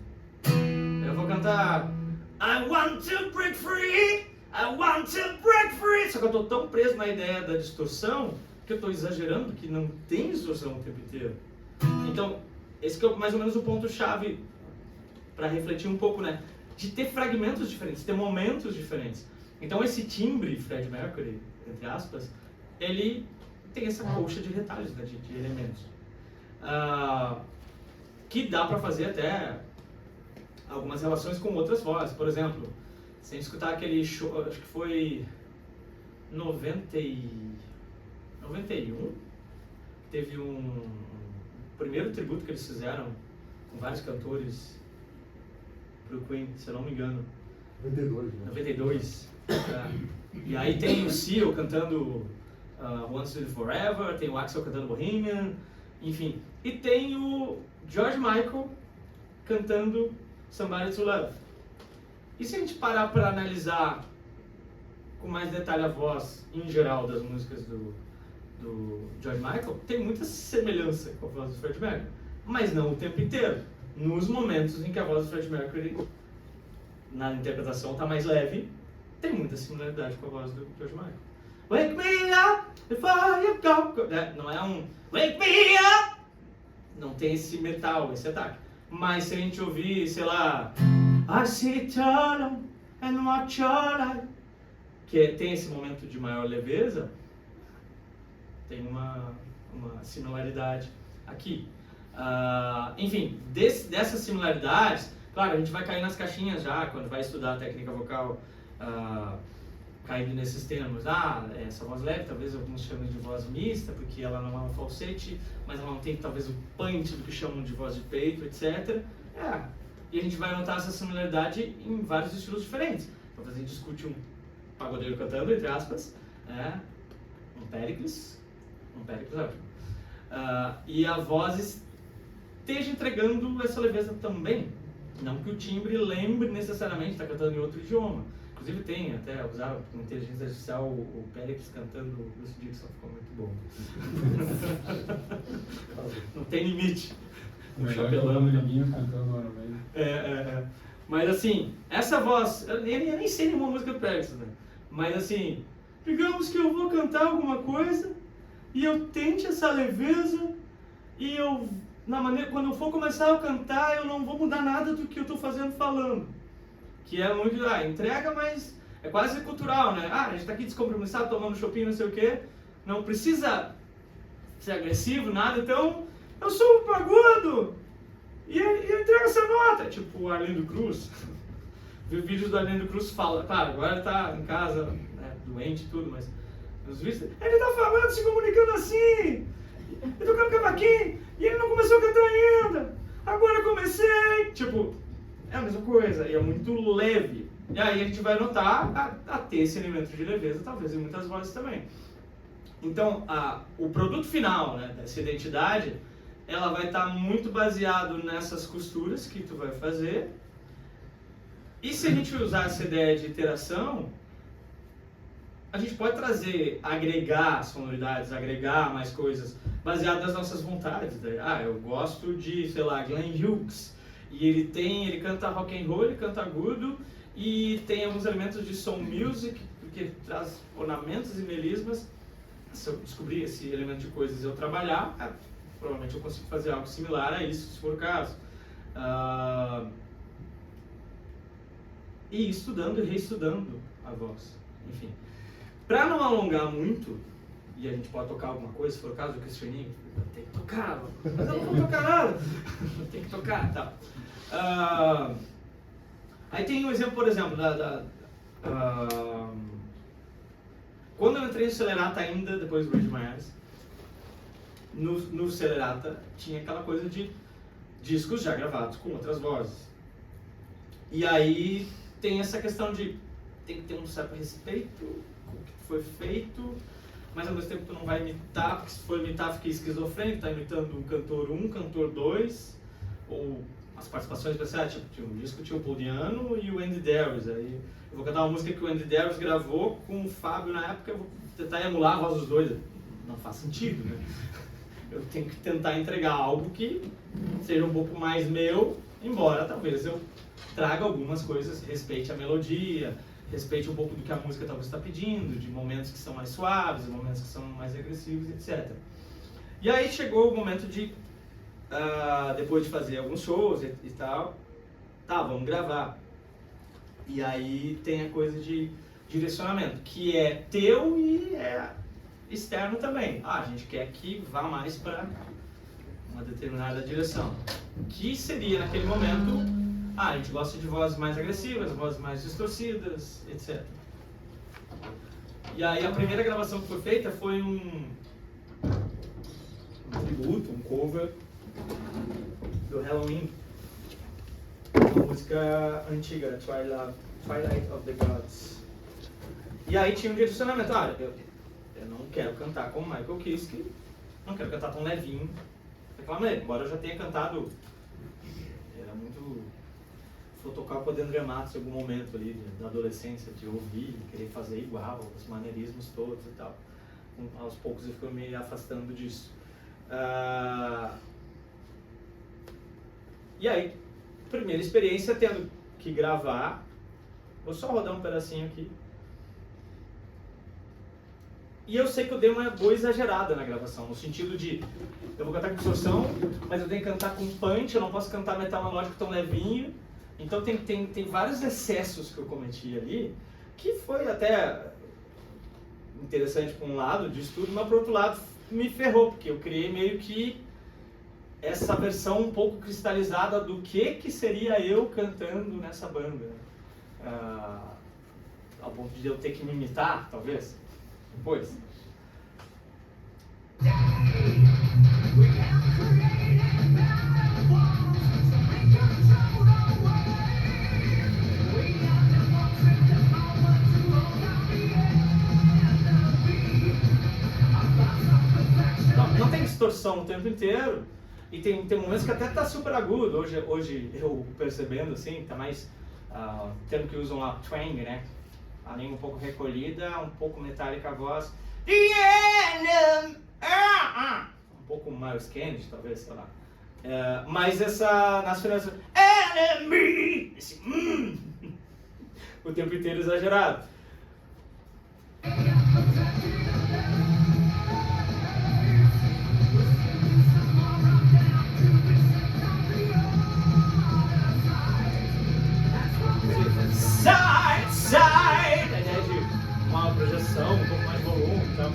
Eu vou cantar I want to break free, I want to break free. Só que eu tô tão preso na ideia da distorção que eu tô exagerando que não tem distorção o tempo inteiro. Então, esse que é mais ou menos o ponto-chave para refletir um pouco, né? De ter fragmentos diferentes, ter momentos diferentes. Então, esse timbre, Fred Mercury, entre aspas, ele tem essa colcha de retalhos, né? de elementos. Que dá para fazer até algumas relações com outras vozes. Por exemplo, se a gente escutar aquele show, acho que foi 91, teve um primeiro tributo que eles fizeram com vários cantores pro Queen, se eu não me engano. 92, né? 92. E aí tem o Seal cantando Once and Forever, tem o Axl cantando Bohemian, enfim. E tem o George Michael cantando Somebody to Love. E se a gente parar para analisar com mais detalhe a voz em geral das músicas do George Michael, tem muita semelhança com a voz do Fred Mercury, mas não o tempo inteiro. Nos momentos em que a voz do Fred Mercury na interpretação está mais leve, tem muita similaridade com a voz do George Michael. Wake me up before you go. Não é um wake me up, não tem esse metal, esse ataque. Mas se a gente ouvir, sei lá, I see eternal and watch your light, que tem esse momento de maior leveza, tem uma similaridade aqui. Enfim, dessas similaridades, claro, a gente vai cair nas caixinhas já, quando vai estudar a técnica vocal, caindo nesses termos. Essa voz leve, talvez alguns chamem de voz mista, porque ela não é um falsete, mas ela não tem talvez o punch do que chamam de voz de peito, etc. E a gente vai notar essa similaridade em vários estilos diferentes. Talvez a gente discute um pagodeiro cantando, entre aspas, um Péricles é ótimo. E a voz esteja entregando essa leveza também. Não que o timbre lembre necessariamente estar cantando em outro idioma. Inclusive tem, até usaram com inteligência artificial o Péricles cantando o Bruce Dickinson, ficou muito bom. Não tem limite. O chapelão liminho cantando Iron Maiden. Mas assim, essa voz, eu nem sei nenhuma música do Péricles, né? Mas assim, digamos que eu vou cantar alguma coisa e eu tente essa leveza e quando eu for começar a cantar, eu não vou mudar nada do que eu estou fazendo falando. Que é muito, entrega, mas é quase cultural, né? A gente está aqui descompromissado, tomando shopping, não sei o quê. Não precisa ser agressivo, nada, então eu sou um agudo e entrega essa nota. Tipo o Arlindo Cruz. Vi vídeos do Arlindo Cruz fala, claro, agora ele está em casa, né, doente e tudo, mas nos vídeos, ele está falando, se comunicando assim, e tocando cavaquinho, e ele não começou a cantar ainda. Agora eu comecei. Tipo, é a mesma coisa, e é muito leve. E aí a gente vai notar a ter esse elemento de leveza, talvez em muitas vozes também. Então, o produto final, né, dessa identidade, ela vai estar muito baseado nessas costuras que tu vai fazer. E se a gente usar essa ideia de iteração, a gente pode agregar sonoridades, agregar mais coisas, baseado nas nossas vontades. Eu gosto de, sei lá, Glenn Hughes, e ele canta rock and roll, ele canta agudo, e tem alguns elementos de soul music, porque ele traz ornamentos e melismas. Se eu descobrir esse elemento de coisas e eu trabalhar, provavelmente eu consigo fazer algo similar a isso, se for o caso. E estudando e reestudando a voz. Enfim, para não alongar muito, e a gente pode tocar alguma coisa, se for o caso do Cristianinho, tem que tocar, mas eu não vou tocar nada. Tem que tocar, tá. Aí tem um exemplo, por exemplo, quando eu entrei no Celerata ainda, depois do Read My Eyes, no Celerata tinha aquela coisa de discos já gravados com outras vozes. E aí tem essa questão de tem que ter um certo respeito com o que foi feito, mas ao mesmo tempo tu não vai imitar, porque se for imitar fica esquizofrênico, tá imitando um cantor 1, cantor 2, ou as participações especiais, tipo, tinha um disco, tinha o Paul Di'Anno e o Andy Darius. Aí eu vou cantar uma música que o Andy Darius gravou com o Fábio na época, eu vou tentar emular a voz dos dois. Não faz sentido, né? Eu tenho que tentar entregar algo que seja um pouco mais meu, embora talvez eu traga algumas coisas, respeite a melodia, respeite um pouco do que a música talvez está pedindo, de momentos que são mais suaves, momentos que são mais agressivos, etc. E aí chegou o momento de, depois de fazer alguns shows e tal, tá, vamos gravar. E aí tem a coisa de direcionamento, que é teu e é externo também. A gente quer que vá mais para uma determinada direção. Que seria, naquele momento, a gente gosta de vozes mais agressivas, vozes mais distorcidas, etc. E aí a primeira gravação que foi feita foi um tributo, um cover do Halloween, uma música antiga, Twilight of the Gods. E aí tinha um direcionamento, eu não quero cantar como Michael Kiske, não quero cantar tão levinho daquela maneira, embora eu já tenha cantado, era muito fotocar o André Matos em algum momento ali da adolescência, de ouvir, querer fazer igual, os maneirismos todos e tal. Aos poucos eu fui me afastando disso. E aí, primeira experiência tendo que gravar, vou só rodar um pedacinho aqui. E eu sei que eu dei uma boa exagerada na gravação, no sentido de, eu vou cantar com distorção, mas eu tenho que cantar com punch, eu não posso cantar metal analógico tão levinho. Então tem vários excessos que eu cometi ali, que foi até interessante por um lado disso tudo, mas por outro lado me ferrou, porque eu criei meio que essa versão um pouco cristalizada do que seria eu cantando nessa banda. Ao ponto de eu ter que me imitar, talvez. Depois. Não tem distorção o tempo inteiro. E tem momentos que até tá super agudo. Hoje eu percebendo assim, tá mais termo que usam lá, twang, né? A língua um pouco recolhida, um pouco metálica a voz. Um pouco Miles Kennedy, talvez, sei lá. Mas nas finanças, enemy! Esse o tempo inteiro exagerado. Side, side! A ideia de uma projeção, um pouco mais de volume e tal.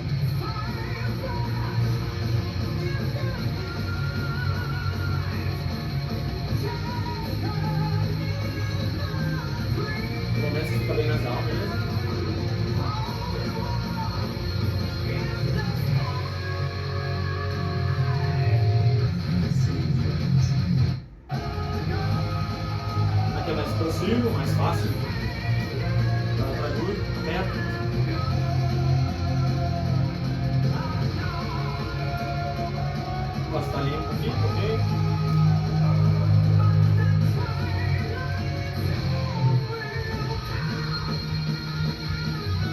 No momento você fica bem nasal mesmo. Aqui é mais expansivo, mais fácil. Perto. Posso estar limpo aqui, ok?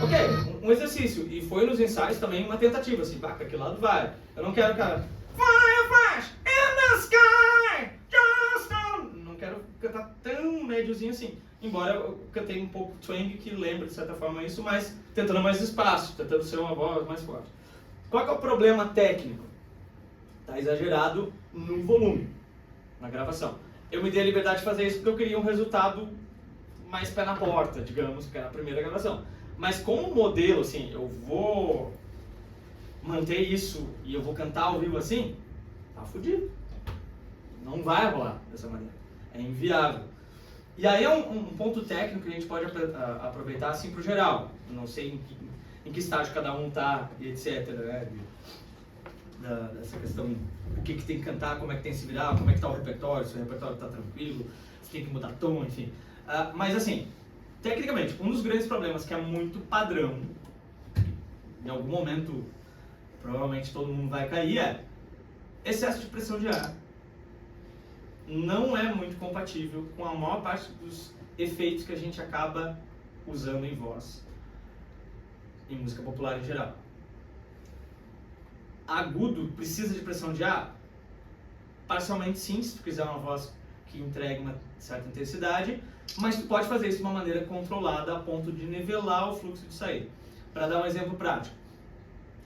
Ok, um exercício. E foi nos ensaios também uma tentativa, assim, para que lado vai. Eu não quero, cara, fire flash in the sky, just não quero cantar tão médiozinho assim. Embora eu cantei um pouco twang, que lembra de certa forma isso, mas tentando mais espaço, tentando ser uma voz mais forte. Qual que é o problema técnico? Está exagerado no volume, na gravação. Eu me dei a liberdade de fazer isso porque eu queria um resultado mais pé na porta, digamos, que era a primeira gravação. Mas como modelo, assim, eu vou manter isso e eu vou cantar ao vivo assim, tá fudido. Não vai rolar dessa maneira. É inviável. E aí é um ponto técnico que a gente pode aproveitar assim pro geral. Não sei em que estágio cada um tá, etc. Né? Dessa questão, o que tem que cantar, como é que tem que se virar, como é que tá o repertório, se o repertório tá tranquilo, se tem que mudar tom, enfim. Mas assim, tecnicamente, um dos grandes problemas que é muito padrão, em algum momento provavelmente todo mundo vai cair, é excesso de pressão de ar. não é muito compatível com a maior parte dos efeitos que a gente acaba usando em voz, em música popular em geral. Agudo precisa de pressão de ar? Parcialmente sim, se tu quiser uma voz que entregue uma certa intensidade, mas tu pode fazer isso de uma maneira controlada a ponto de nivelar o fluxo de saída. Para dar um exemplo prático,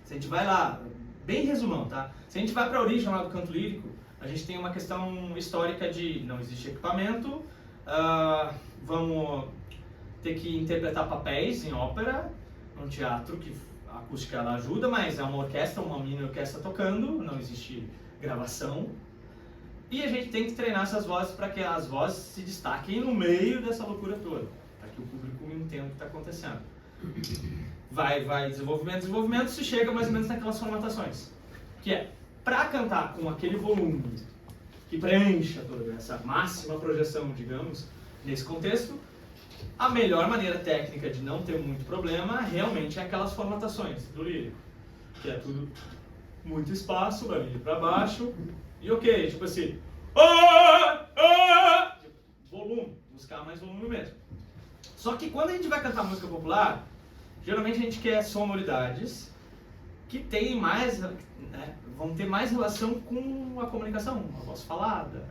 se a gente vai lá, bem resumão, tá? Se a gente vai para a origem lá do canto lírico, a gente tem uma questão histórica de não existe equipamento, vamos ter que interpretar papéis em ópera, num teatro que a acústica ela ajuda, mas é uma orquestra, uma mini orquestra tocando, não existe gravação. E a gente tem que treinar essas vozes para que as vozes se destaquem no meio dessa loucura toda, para que o público entenda o que está acontecendo. Vai, desenvolvimento, se chega mais ou menos naquelas formatações. Que é, para cantar com aquele volume que preencha toda essa máxima projeção, digamos, nesse contexto, a melhor maneira técnica de não ter muito problema realmente é aquelas formatações do lírico, que é tudo muito espaço, barulho para baixo, e ok, tipo assim, volume, buscar mais volume mesmo. Só que quando a gente vai cantar música popular, geralmente a gente quer sonoridades que tem mais, né, vão ter mais relação com a comunicação, a voz falada,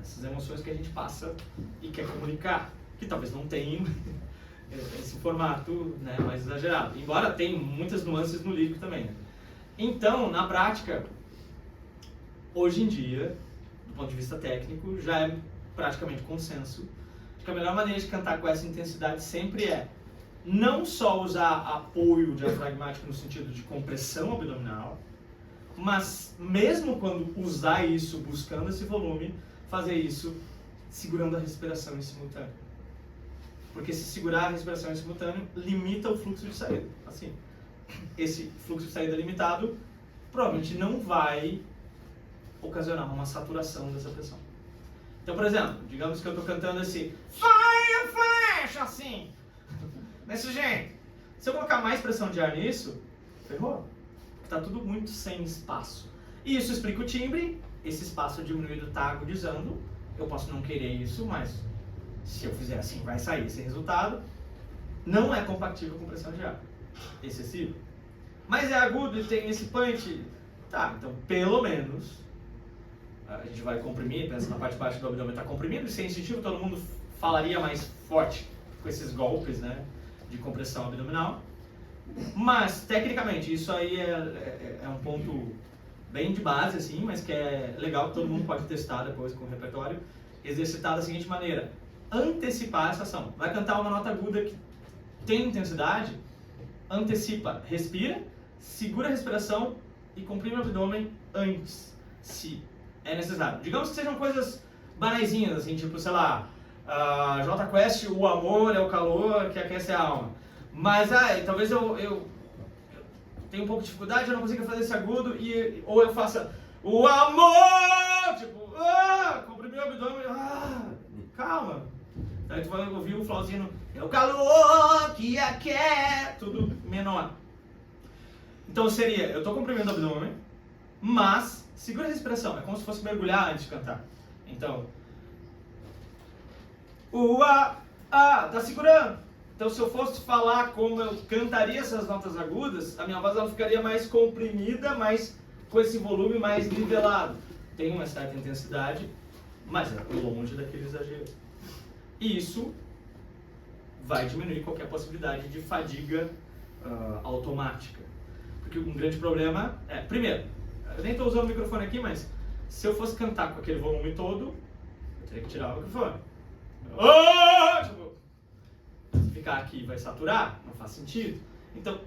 essas emoções que a gente passa e quer comunicar, que talvez não tenham esse formato, né, mais exagerado, embora tenha muitas nuances no lírico também. Né? Então, na prática, hoje em dia, do ponto de vista técnico, já é praticamente consenso de que a melhor maneira de cantar com essa intensidade sempre é não só usar apoio diafragmático no sentido de compressão abdominal, mas mesmo quando usar isso buscando esse volume, fazer isso segurando a respiração em simultâneo. Porque se segurar a respiração em simultâneo, limita o fluxo de saída. Assim, esse fluxo de saída limitado provavelmente não vai ocasionar uma saturação dessa pressão. Então, por exemplo, digamos que eu estou cantando esse fire flash, assim, desse jeito. Se eu colocar mais pressão de ar nisso, ferrou. Está tudo muito sem espaço. E isso explica o timbre, esse espaço diminuído está agudizando. Eu posso não querer isso, mas se eu fizer assim vai sair esse resultado. Não é compatível com pressão de ar excessivo. Mas é agudo e tem esse punch. Tá, então pelo menos a gente vai comprimir, pensa na parte de baixo do abdômen está comprimido, e sem incentivo todo mundo falaria mais forte com esses golpes, né, de compressão abdominal. Mas, tecnicamente, isso aí é um ponto bem de base, assim, mas que é legal, que todo mundo pode testar depois com o repertório, exercitar da seguinte maneira: antecipar essa ação. Vai cantar uma nota aguda que tem intensidade, antecipa, respira, segura a respiração e comprime o abdômen antes, se é necessário. Digamos que sejam coisas banaizinhas, assim, tipo, sei lá, Jota Quest, o amor é o calor que aquece a alma. Mas, talvez eu tenha um pouco de dificuldade, eu não consiga fazer esse agudo, ou eu faça o amor, tipo, comprimir o abdômen, calma. Aí tu vai ouvir o flauzinho, é o calor que aquece, tudo menor. Então seria, eu estou comprimindo o abdômen, mas segura a respiração, é como se fosse mergulhar antes de cantar. Então, tá segurando. Então, se eu fosse falar como eu cantaria essas notas agudas, a minha voz ela ficaria mais comprimida, mas com esse volume mais nivelado. Tem uma certa intensidade, mas é longe daquele exagero. E isso vai diminuir qualquer possibilidade de fadiga automática. Porque um grande problema é, primeiro, eu nem estou usando o microfone aqui, mas se eu fosse cantar com aquele volume todo, eu teria que tirar o microfone. Se ficar aqui vai saturar, não faz sentido. Então,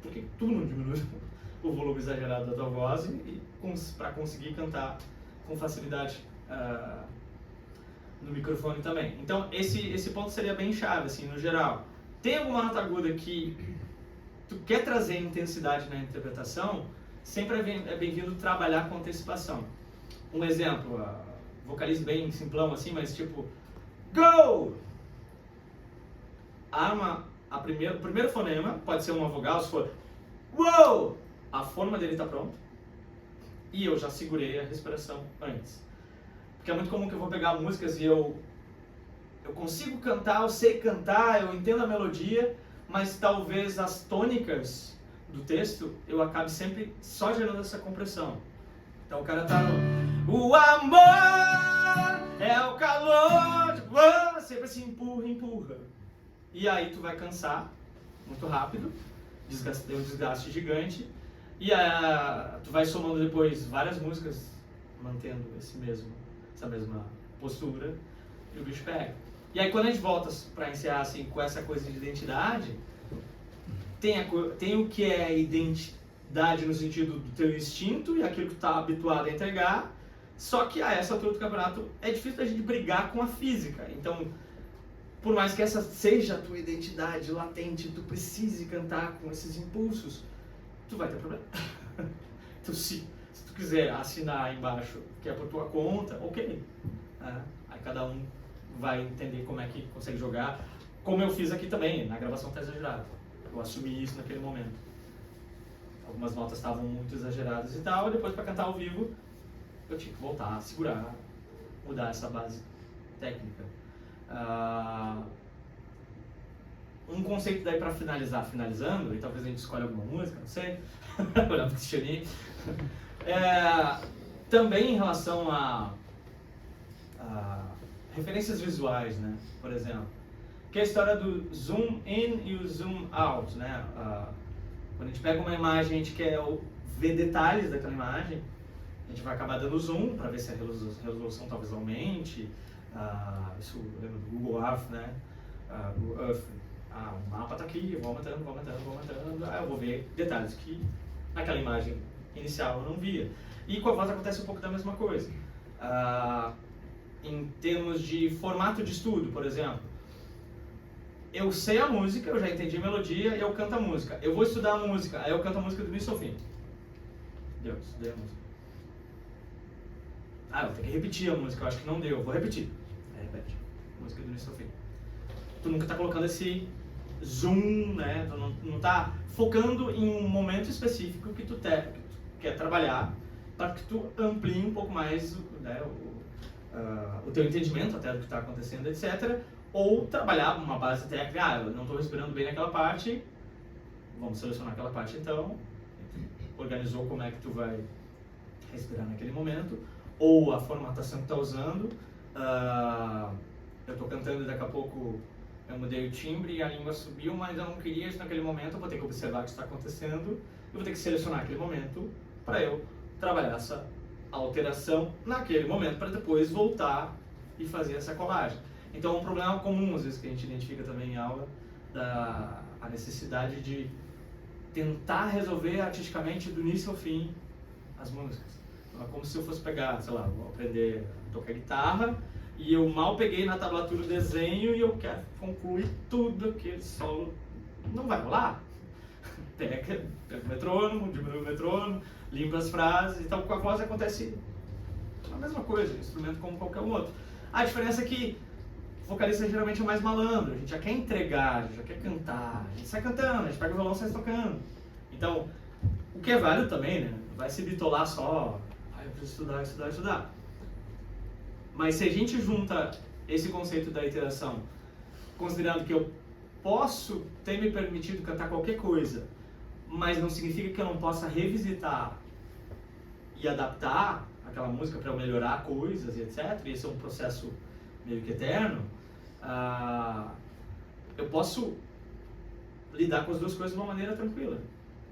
por que tu não diminui o volume exagerado da tua voz para conseguir cantar com facilidade no microfone também? Então, esse ponto seria bem chave, assim, no geral. Tem alguma nota aguda que tu quer trazer intensidade na interpretação, sempre é bem-vindo trabalhar com antecipação. Um exemplo, vocalize bem simplão assim, mas tipo, go! O primeiro fonema pode ser uma vogal, se for wow! A forma dele está pronta e eu já segurei a respiração antes. porque é muito comum que eu vou pegar músicas e eu consigo cantar, eu sei cantar, eu entendo a melodia, mas talvez as tônicas do texto eu acabe sempre só gerando essa compressão. Então o cara tá no... O amor é o calor, sempre assim, empurra. E aí tu vai cansar muito rápido, tem um desgaste gigante, e tu vai somando depois várias músicas, mantendo essa mesma postura, e o bicho pega. E aí quando a gente volta para encerrar assim, com essa coisa de identidade, tem o que é identidade no sentido do teu instinto e aquilo que tu tá habituado a entregar, só que a essa altura do campeonato é difícil a gente brigar com a física. Então, por mais que essa seja a tua identidade latente, tu precise cantar com esses impulsos, tu vai ter problema. Então, se tu quiser assinar embaixo que é por tua conta, ok. Aí cada um vai entender como é que consegue jogar, como eu fiz aqui também, na gravação tá exagerado. Eu assumi isso naquele momento. Algumas notas estavam muito exageradas e tal, e depois para cantar ao vivo, eu tinha que voltar, segurar, mudar essa base técnica. Um conceito daí para finalizando, e talvez a gente escolha alguma música, não sei, olhando para o Cristianinho, também em relação a referências visuais, né? Por exemplo, que é a história do zoom in e o zoom out, né? Quando a gente pega uma imagem, a gente quer ver detalhes daquela imagem, a gente vai acabar dando zoom para ver se a resolução talvez aumente. Isso eu lembro do Google Earth, né? Google Earth, o mapa está aqui, eu vou aumentando, eu vou ver detalhes que naquela imagem inicial eu não via. E com a voz acontece um pouco da mesma coisa. Em termos de formato de estudo, por exemplo, eu sei a música, eu já entendi a melodia e eu canto a música. Eu vou estudar a música, aí eu canto a música do início ao fim. Deu, estudei a música. Eu vou ter que repetir a música, eu acho que não deu, vou repetir. Repete, música do início ao fim. Tu nunca está colocando esse zoom, né? Tu não está focando em um momento específico que tu quer trabalhar para que tu amplie um pouco mais, né, o teu entendimento até do que está acontecendo, etc. Ou trabalhar uma base técnica, eu não estou respirando bem naquela parte, vamos selecionar aquela parte então, organizou como é que tu vai respirar naquele momento, ou a formatação que está usando, eu estou cantando e daqui a pouco eu mudei o timbre e a língua subiu, mas eu não queria isso naquele momento, eu vou ter que observar o que está acontecendo, eu vou ter que selecionar aquele momento para eu trabalhar essa alteração naquele momento, para depois voltar e fazer essa colagem. Então, é um problema comum, às vezes, que a gente identifica também em aula, a necessidade de tentar resolver artisticamente do início ao fim as músicas. Então, é como se eu fosse pegar, sei lá, vou aprender a tocar guitarra e eu mal peguei na tablatura o desenho e eu quero concluir tudo aquele solo. Não vai rolar. Pega o metrônomo, diminui o metrônomo, limpa as frases. Então, com a voz acontece a mesma coisa, um instrumento como qualquer outro. A diferença é que o vocalista geralmente é mais malandro, a gente já quer entregar, a gente já quer cantar, a gente sai cantando, a gente pega o violão e sai tocando. Então, o que é válido também, né? Vai se bitolar só, eu preciso estudar. Mas se a gente junta esse conceito da iteração, considerando que eu posso ter me permitido cantar qualquer coisa, mas não significa que eu não possa revisitar e adaptar aquela música para eu melhorar coisas e etc. E esse é um processo meio que eterno. Eu posso lidar com as duas coisas de uma maneira tranquila.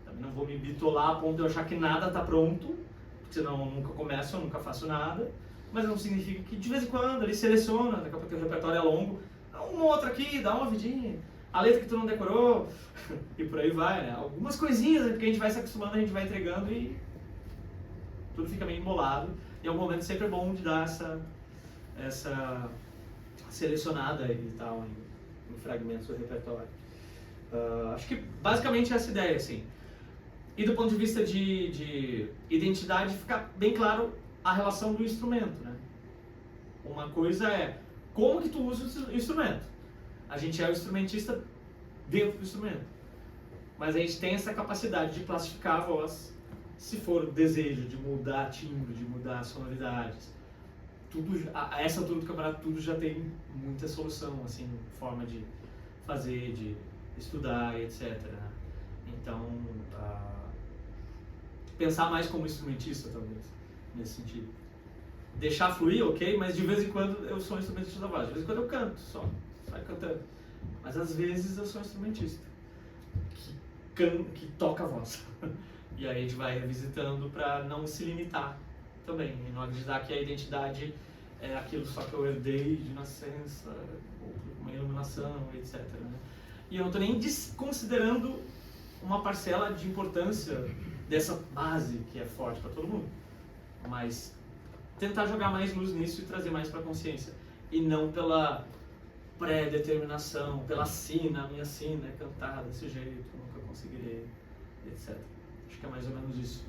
Também não vou me bitolar a ponto de eu achar que nada está pronto, porque senão eu nunca começo, eu nunca faço nada. Mas não significa que de vez em quando ele seleciona, daqui a pouco o repertório é longo, dá uma outra aqui, dá uma vidinha, a letra que tu não decorou, e por aí vai, né? Algumas coisinhas, porque a gente vai se acostumando, a gente vai entregando e tudo fica meio embolado. E é um momento sempre bom de dar essa selecionada e tal em fragmentos do repertório. Acho que basicamente essa ideia, assim. E do ponto de vista de identidade, fica bem claro a relação do instrumento, né? Uma coisa é como que tu usa o instrumento. A gente é o instrumentista dentro do instrumento. Mas a gente tem essa capacidade de classificar a voz, se for o desejo de mudar timbre, de mudar sonoridades. a essa altura do campeonato tudo já tem muita solução, assim, forma de fazer, de estudar, etc. Né? Então, pensar mais como instrumentista, talvez, nesse sentido. Deixar fluir, ok, mas de vez em quando eu sou um instrumentista da voz. De vez em quando eu canto só, sai cantando. Mas às vezes eu sou um instrumentista que toca a voz. E aí a gente vai revisitando para não se limitar também, e não acreditar que a identidade é aquilo só que eu herdei de nascença, ou uma iluminação, etc. Né? E eu não estou nem desconsiderando uma parcela de importância dessa base que é forte para todo mundo, mas tentar jogar mais luz nisso e trazer mais para a consciência, e não pela pré-determinação, pela sina, a minha sina é cantar desse jeito, nunca conseguirei, etc. Acho que é mais ou menos isso.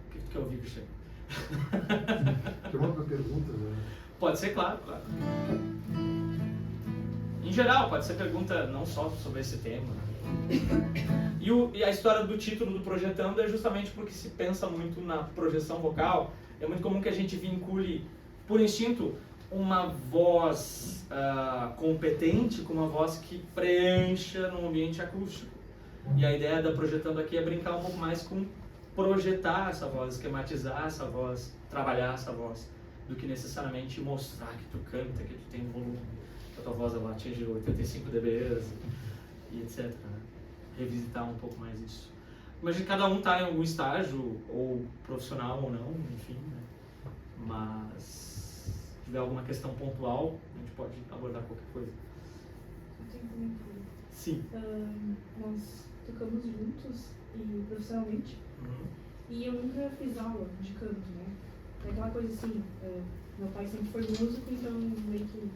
O que tu quer ouvir, Cristiano? Tem uma pergunta, né? Pode ser, claro. Em geral, pode ser pergunta não só sobre esse tema. E a história do título do Projetando é justamente porque se pensa muito na projeção vocal. É muito comum que a gente vincule, por instinto, uma voz competente com uma voz que preencha no ambiente acústico. E a ideia da Projetando aqui é brincar um pouco mais com projetar essa voz, esquematizar essa voz, trabalhar essa voz, do que necessariamente mostrar que tu canta, que tu tem volume, que a tua voz ela atinge 85 dBs e etc. Né? Revisitar um pouco mais isso. Imagina que cada um está em algum estágio, ou profissional ou não, enfim, né? Mas se tiver alguma questão pontual, a gente pode abordar qualquer coisa. Eu tenho um comentário. Sim. Nós tocamos juntos e profissionalmente, e eu nunca fiz aula de canto, né? É aquela coisa assim, meu pai sempre foi músico, então meio que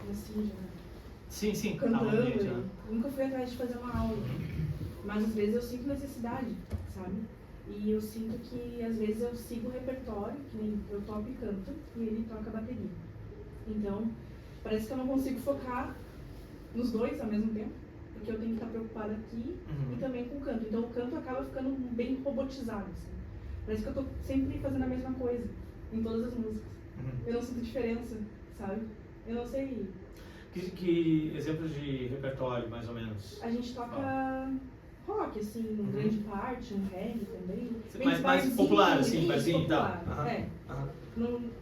nasci já Sim, cantando, ambiente, né? nunca fui atrás de fazer uma aula, mas às vezes eu sinto necessidade, sabe? E eu sinto que às vezes eu sigo o repertório, que nem eu toco e canto, e ele toca a bateria. Então, parece que eu não consigo focar nos dois ao mesmo tempo, porque eu tenho que estar preocupada aqui e também com o canto. Então o canto acaba ficando bem robotizado, assim. Parece que eu tô sempre fazendo a mesma coisa em todas as músicas. Eu não sinto diferença, sabe? Eu não sei. Que exemplos de repertório, mais ou menos? A gente toca rock, assim, em grande parte, um reggae também. Mais popular, assim, barzinho e tal. É.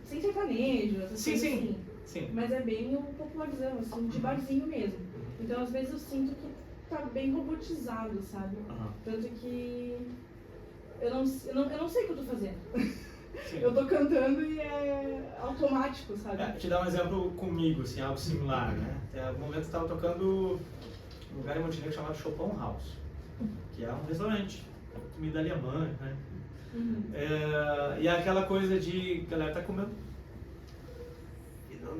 Sem sertanejo, essas coisas assim. Sim. Mas é bem o popularzão, assim, de barzinho mesmo. Então, às vezes, eu sinto que tá bem robotizado, sabe? Tanto que eu não sei o que eu tô fazendo. Eu tô cantando e é automático, sabe? Te dar um exemplo comigo, assim, algo similar, né? Até algum momento eu estava tocando num lugar em Montenegro chamado Chopin House, que é um restaurante, comida alemã, né? E é aquela coisa de a galera tá comendo.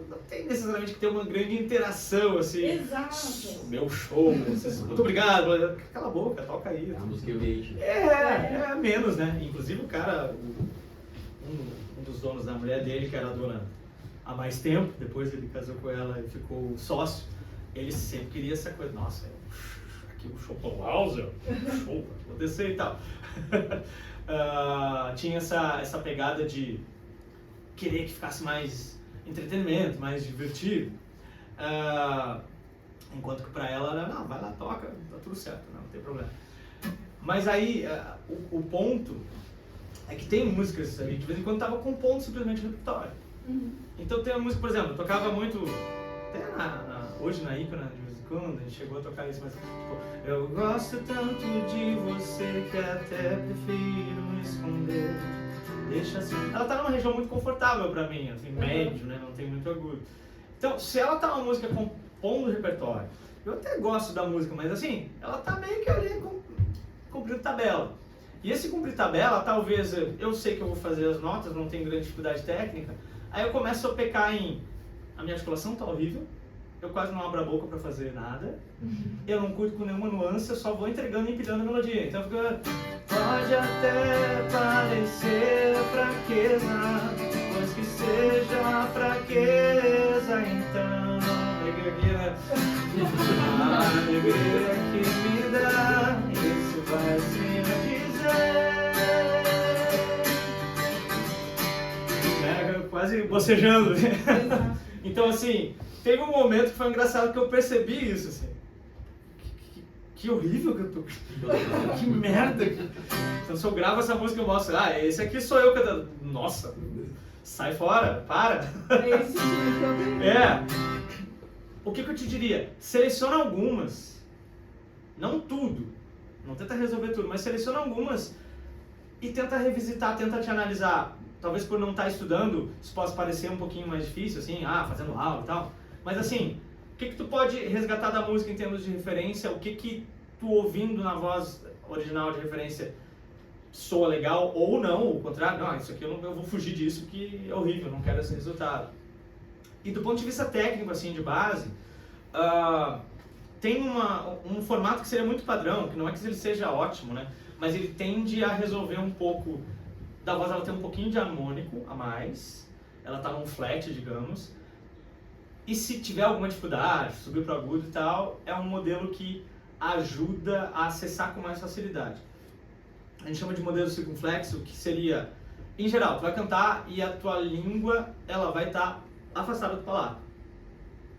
Não tem necessariamente que ter uma grande interação, assim. Exato. Meu show, muito obrigado, cala a boca, toca aí. A música eu vejo. É menos, né? Inclusive o cara, um dos donos da mulher dele, que era a dona há mais tempo, depois ele casou com ela e ficou sócio, ele sempre queria essa coisa, nossa, aqui o Schopenhauer, show, vou descer e tal. Tinha essa pegada de querer que ficasse mais entretenimento, mais divertido, enquanto que pra ela era, não, vai lá, toca, tá tudo certo, não tem problema. Mas aí, o ponto é que tem músicas ali, de vez em quando tava compondo simplesmente no repertório. Então tem uma música, por exemplo, eu tocava muito, até hoje na Ícona, de vez em quando, a gente chegou a tocar isso, mas tipo, eu gosto tanto de você que até prefiro me esconder. Deixa assim. Ela tá numa região muito confortável pra mim, assim, médio, né? Não tem muito agudo. Então, se ela tá uma música compondo o repertório, eu até gosto da música, mas assim, ela tá meio que ali cumprindo tabela. E esse cumprir tabela, talvez eu sei que eu vou fazer as notas, não tenho grande dificuldade técnica, aí eu começo a pecar a minha articulação tá horrível, eu quase não abro a boca pra fazer nada, eu não cuido com nenhuma nuance, eu só vou entregando e empilhando a melodia. Então fica... Pode até parecer fraqueza, pois que seja fraqueza, então alegria, a alegria que me dá, isso vai se dizer. Eu quase bocejando. Exato. Então, assim, teve um momento que foi engraçado que eu percebi isso, assim. Que horrível que eu tô... Que merda! Então, se eu gravo essa música, eu mostro, esse aqui sou eu cantando. Nossa, sai fora, para! É esse tipo que eu tenho. É. O que eu te diria? Seleciona algumas. Não tudo. Não tenta resolver tudo, mas seleciona algumas e tenta revisitar, tenta te analisar. Talvez por não estar estudando, isso possa parecer um pouquinho mais difícil, assim, fazendo aula e tal. Mas assim, o que tu pode resgatar da música em termos de referência? O que tu ouvindo na voz original de referência soa legal ou não, o contrário, não, isso aqui eu vou fugir disso que é horrível, eu não quero esse resultado. E do ponto de vista técnico, assim, de base, tem um formato que seria muito padrão, que não é que ele seja ótimo, né? Mas ele tende a resolver um pouco da voz, ela tem um pouquinho de harmônico a mais, ela tá num flat, digamos, e se tiver alguma dificuldade, subir para agudo e tal, é um modelo que ajuda a acessar com mais facilidade. A gente chama de modelo circunflexo, que seria, em geral, tu vai cantar e a tua língua, ela vai estar afastada do palato.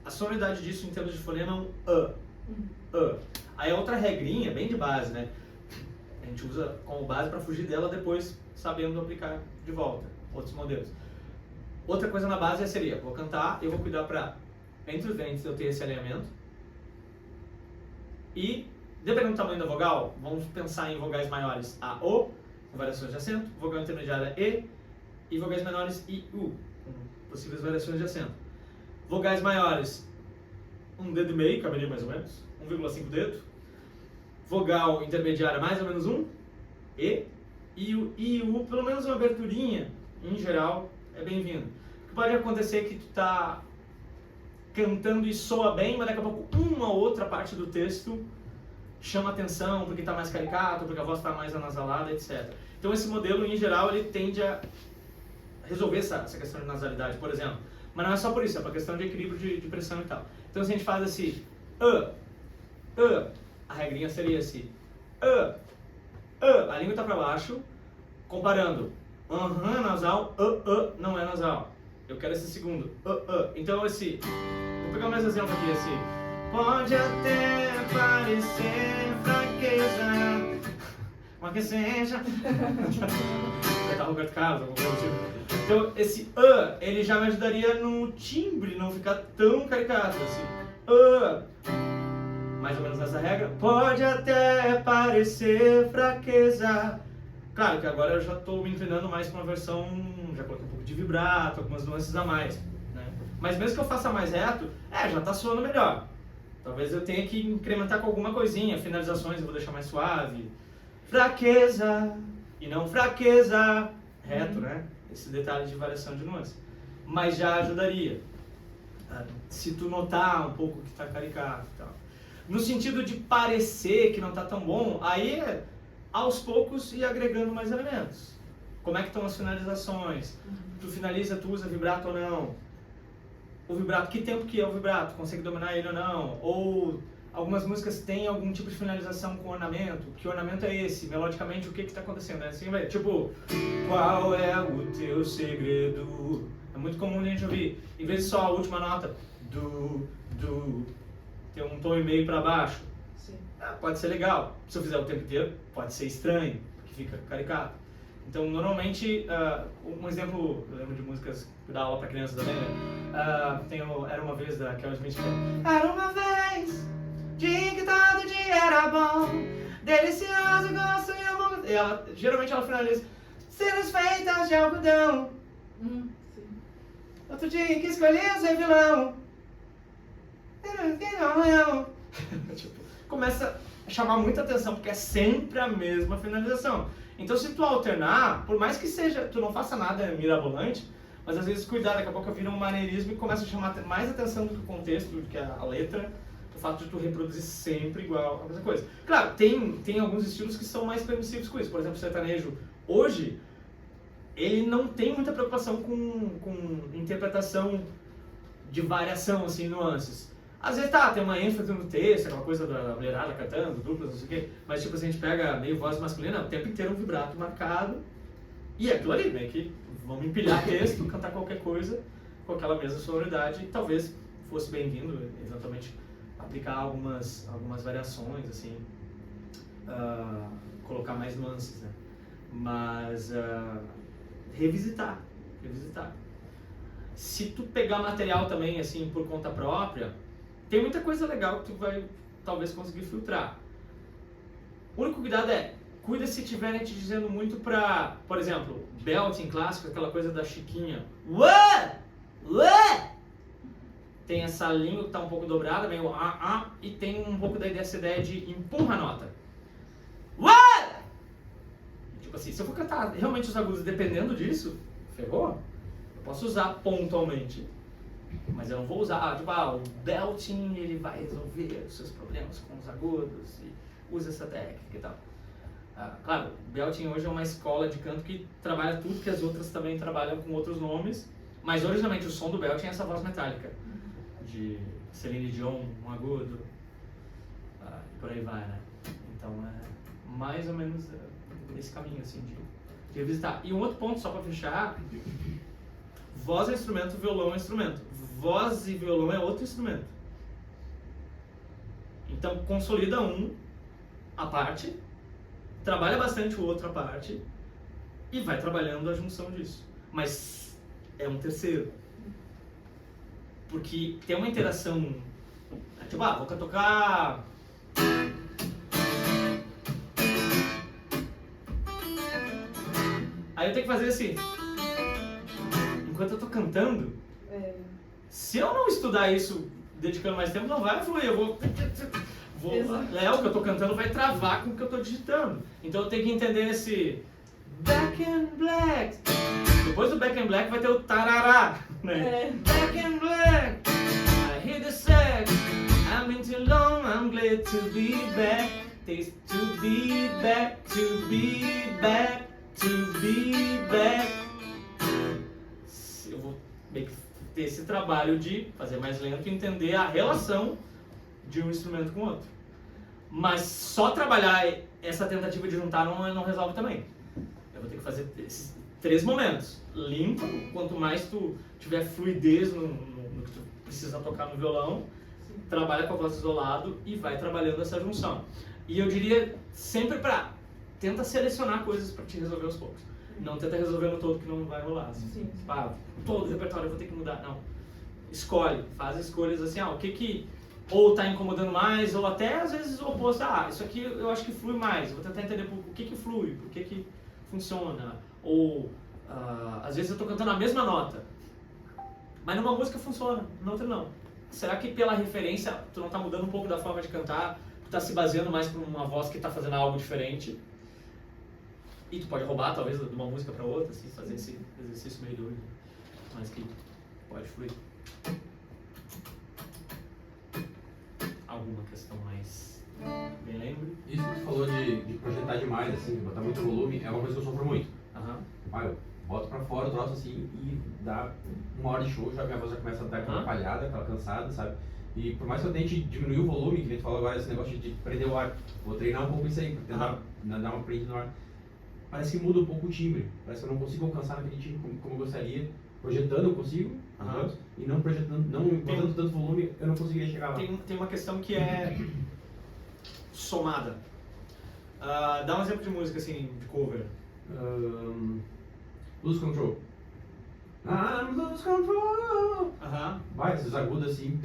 A sonoridade disso em termos de fonema é um Aí a outra regrinha, bem de base, né? A gente usa como base para fugir dela depois, sabendo aplicar de volta outros modelos. Outra coisa na base seria, vou cantar, eu vou cuidar para entre os dentes eu ter esse alinhamento. E, dependendo do tamanho da vogal, vamos pensar em vogais maiores A, O, com variações de acento, vogal intermediária e vogais menores I, U, com possíveis variações de acento. Vogais maiores, um dedo e meio, caberia mais ou menos, 1,5 dedo. Vogal intermediária, mais ou menos E e U, pelo menos uma aberturinha, em geral, é bem-vindo. O que pode acontecer é que tu tá cantando e soa bem, mas daqui a pouco uma ou outra parte do texto chama atenção, porque está mais caricato, porque a voz está mais anasalada, etc. Então esse modelo, em geral, ele tende a resolver essa questão de nasalidade, por exemplo. Mas não é só por isso, é para questão de equilíbrio de pressão e tal. Então se a gente faz assim, a regrinha seria assim, a língua está para baixo, comparando, nasal, não é nasal. Eu quero esse segundo, Então esse, vou pegar mais exemplo aqui, assim, pode até parecer fraqueza, mas que seja. Vai estar Roberto Carlos, alguma coisa assim. Então esse ele já me ajudaria no timbre não ficar tão caricato, assim, mais ou menos nessa regra. Pode até parecer fraqueza. Claro que agora eu já estou me inclinando mais para uma versão, já coloquei um pouco de vibrato, algumas nuances a mais, né? Mas mesmo que eu faça mais reto, já está soando melhor. Talvez eu tenha que incrementar com alguma coisinha, finalizações eu vou deixar mais suave. Fraqueza, e não fraqueza, reto, né? Esse detalhe de variação de nuance. Mas já ajudaria. Se tu notar um pouco que está caricato e tal. No sentido de parecer que não está tão bom, aí aos poucos ir agregando mais elementos. Como é que estão as finalizações? Tu finaliza, tu usa vibrato ou não? O vibrato, que tempo que é o vibrato? Consegue dominar ele ou não? Ou algumas músicas têm algum tipo de finalização com ornamento? Que ornamento é esse? Melodicamente, o que está acontecendo? Assim, vai, tipo, qual é o teu segredo? É muito comum a gente ouvir, em vez de só a última nota, do, ter um tom e meio para baixo. Sim. Pode ser legal. Se eu fizer o tempo inteiro, pode ser estranho, porque fica caricato. Então, normalmente, um exemplo, eu lembro de músicas que dá aula para criança também, né? Era uma vez da Kelly Smith. Era uma vez, dia que todo dia era bom, delicioso, gosto e amor. E geralmente ela finaliza, cenas feitas de algodão. Sim. Outro dia que escolhi ser vilão. Tipo, começa a chamar muita atenção, porque é sempre a mesma finalização. Então, se tu alternar, por mais que seja, tu não faça nada mirabolante, mas às vezes cuidar, daqui a pouco vira um maneirismo e começa a chamar mais atenção do que o contexto, do que a letra, o fato de tu reproduzir sempre igual a mesma coisa. Claro, tem alguns estilos que são mais permissivos com isso. Por exemplo, o sertanejo, hoje, ele não tem muita preocupação com interpretação de variação, assim, nuances. Às vezes tem uma ênfase no texto, aquela coisa da mulherada cantando, duplas, não sei o quê, mas tipo, se a gente pega meio voz masculina, o tempo inteiro um vibrato marcado E é aquilo ali, né? Que vamos empilhar texto, cantar qualquer coisa com aquela mesma sonoridade e talvez fosse bem-vindo, eventualmente, aplicar algumas variações, assim, colocar mais nuances, né? Mas revisitar. Se tu pegar material também, assim, por conta própria, tem muita coisa legal que tu vai, talvez, conseguir filtrar. O único cuidado cuida se estiverem te dizendo muito pra, por exemplo, belting clássico, aquela coisa da Chiquinha. Ué! Tem essa língua que tá um pouco dobrada, meio e tem um pouco dessa ideia de empurra a nota. Ué! Tipo assim, se eu for cantar realmente os agudos dependendo disso, ferrou? Eu posso usar pontualmente, mas eu não vou usar, o belting ele vai resolver os seus problemas com os agudos e usa essa técnica e tal. Claro, o belting hoje é uma escola de canto que trabalha tudo que as outras também trabalham com outros nomes, mas originalmente o som do belting é essa voz metálica, de Celine Dion, um agudo, e por aí vai, né? Então é mais ou menos esse caminho assim de revisitar. E um outro ponto só para fechar, voz é instrumento, violão é instrumento. Voz e violão é outro instrumento. Então consolida a parte, trabalha bastante o outro a parte e vai trabalhando a junção disso. Mas é um terceiro. Porque tem uma interação, tipo, vou tocar... Aí eu tenho que fazer assim, enquanto eu tô cantando, se eu não estudar isso dedicando mais tempo, não vai fluir, eu vou o que eu tô cantando vai travar com o que eu tô digitando. Então eu tenho que entender esse Back in Black. Depois do Back in Black vai ter o tarará, né? Back in Black, I hear the sax, I've been too long, I'm glad to be back. Taste to be back, to be back, to be back. Eu vou meio que ter esse trabalho de fazer mais lento e entender a relação de um instrumento com o outro. Mas só trabalhar essa tentativa de juntar não resolve também. Eu vou ter que fazer esses 3 momentos. Limpo, quanto mais tu tiver fluidez no que tu precisa tocar no violão, trabalha com a voz isolado e vai trabalhando essa junção. E eu diria sempre tenta selecionar coisas para te resolver aos poucos. Não tenta resolver no todo que não vai rolar. Assim. Todo o repertório eu vou ter que mudar. Não. Escolhe, faz escolhas assim, o que ou tá incomodando mais, ou até às vezes o oposto, isso aqui eu acho que flui mais, eu vou tentar entender por que flui, por que funciona, ou às vezes eu tô cantando a mesma nota, mas numa música funciona, na outra não. Será que pela referência tu não tá mudando um pouco da forma de cantar, tu tá se baseando mais por uma voz que tá fazendo algo diferente? E tu pode roubar talvez de uma música para outra, assim, fazer esse exercício meio doido, mas que pode fluir. Alguma questão mais bem lembre? Isso que tu falou de projetar demais, assim, botar muito volume, é uma coisa que eu sofro muito. Eu boto pra fora o troço assim e dá 1 hora de show, minha voz já começa a dar aquela falhada, aquela cansada, sabe? E por mais que eu tente diminuir o volume, que a gente falou agora, esse negócio de prender o ar, vou treinar um pouco isso aí, pra tentar dar uma prende no ar. Parece que muda um pouco o timbre, parece que eu não consigo alcançar naquele timbre como eu gostaria. Projetando eu consigo, e não projetando, não botando tanto volume, eu não conseguiria chegar lá. Tem uma questão que é somada. Dá um exemplo de música assim, de cover. Lose Control. I'm lose control. Vai, esses agudos assim,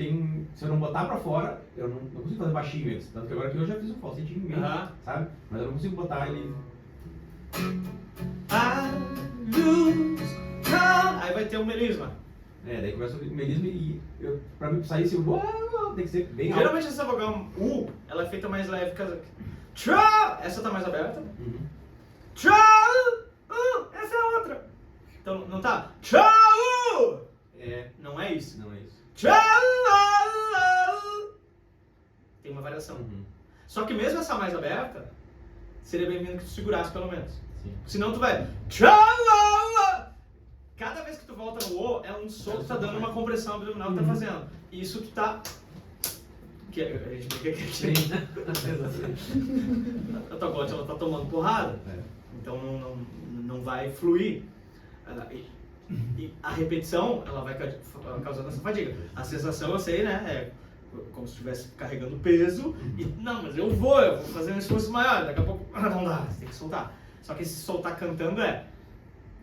se eu não botar pra fora, eu não consigo fazer baixinho eles. Tanto que agora aqui eu já fiz um falsetinho mesmo, sabe? Mas eu não consigo botar ele... I lose control. Aí vai ter um melisma. Daí começa o melisma e pra mim sair esse tem que ser bem alto. Geralmente essa vogal ela é feita mais leve, essa tá mais aberta. Essa é a outra. Então não tá. Não é isso. Não é isso. Tem uma variação. Só que mesmo essa mais aberta, seria bem-vindo que tu segurasse pelo menos. Sim. Senão tu vai. Cada vez que tu volta no O, é um som que tá dando uma compressão abdominal que tá fazendo. E isso tu tá... Que a gente brinca que a tua glote ela tá tomando porrada. Então não vai fluir. E a repetição, ela vai causando essa fadiga. A sensação, eu sei, né, é como se estivesse carregando peso e, não, mas eu vou fazer um esforço maior, daqui a pouco, não dá, você tem que soltar. Só que se soltar cantando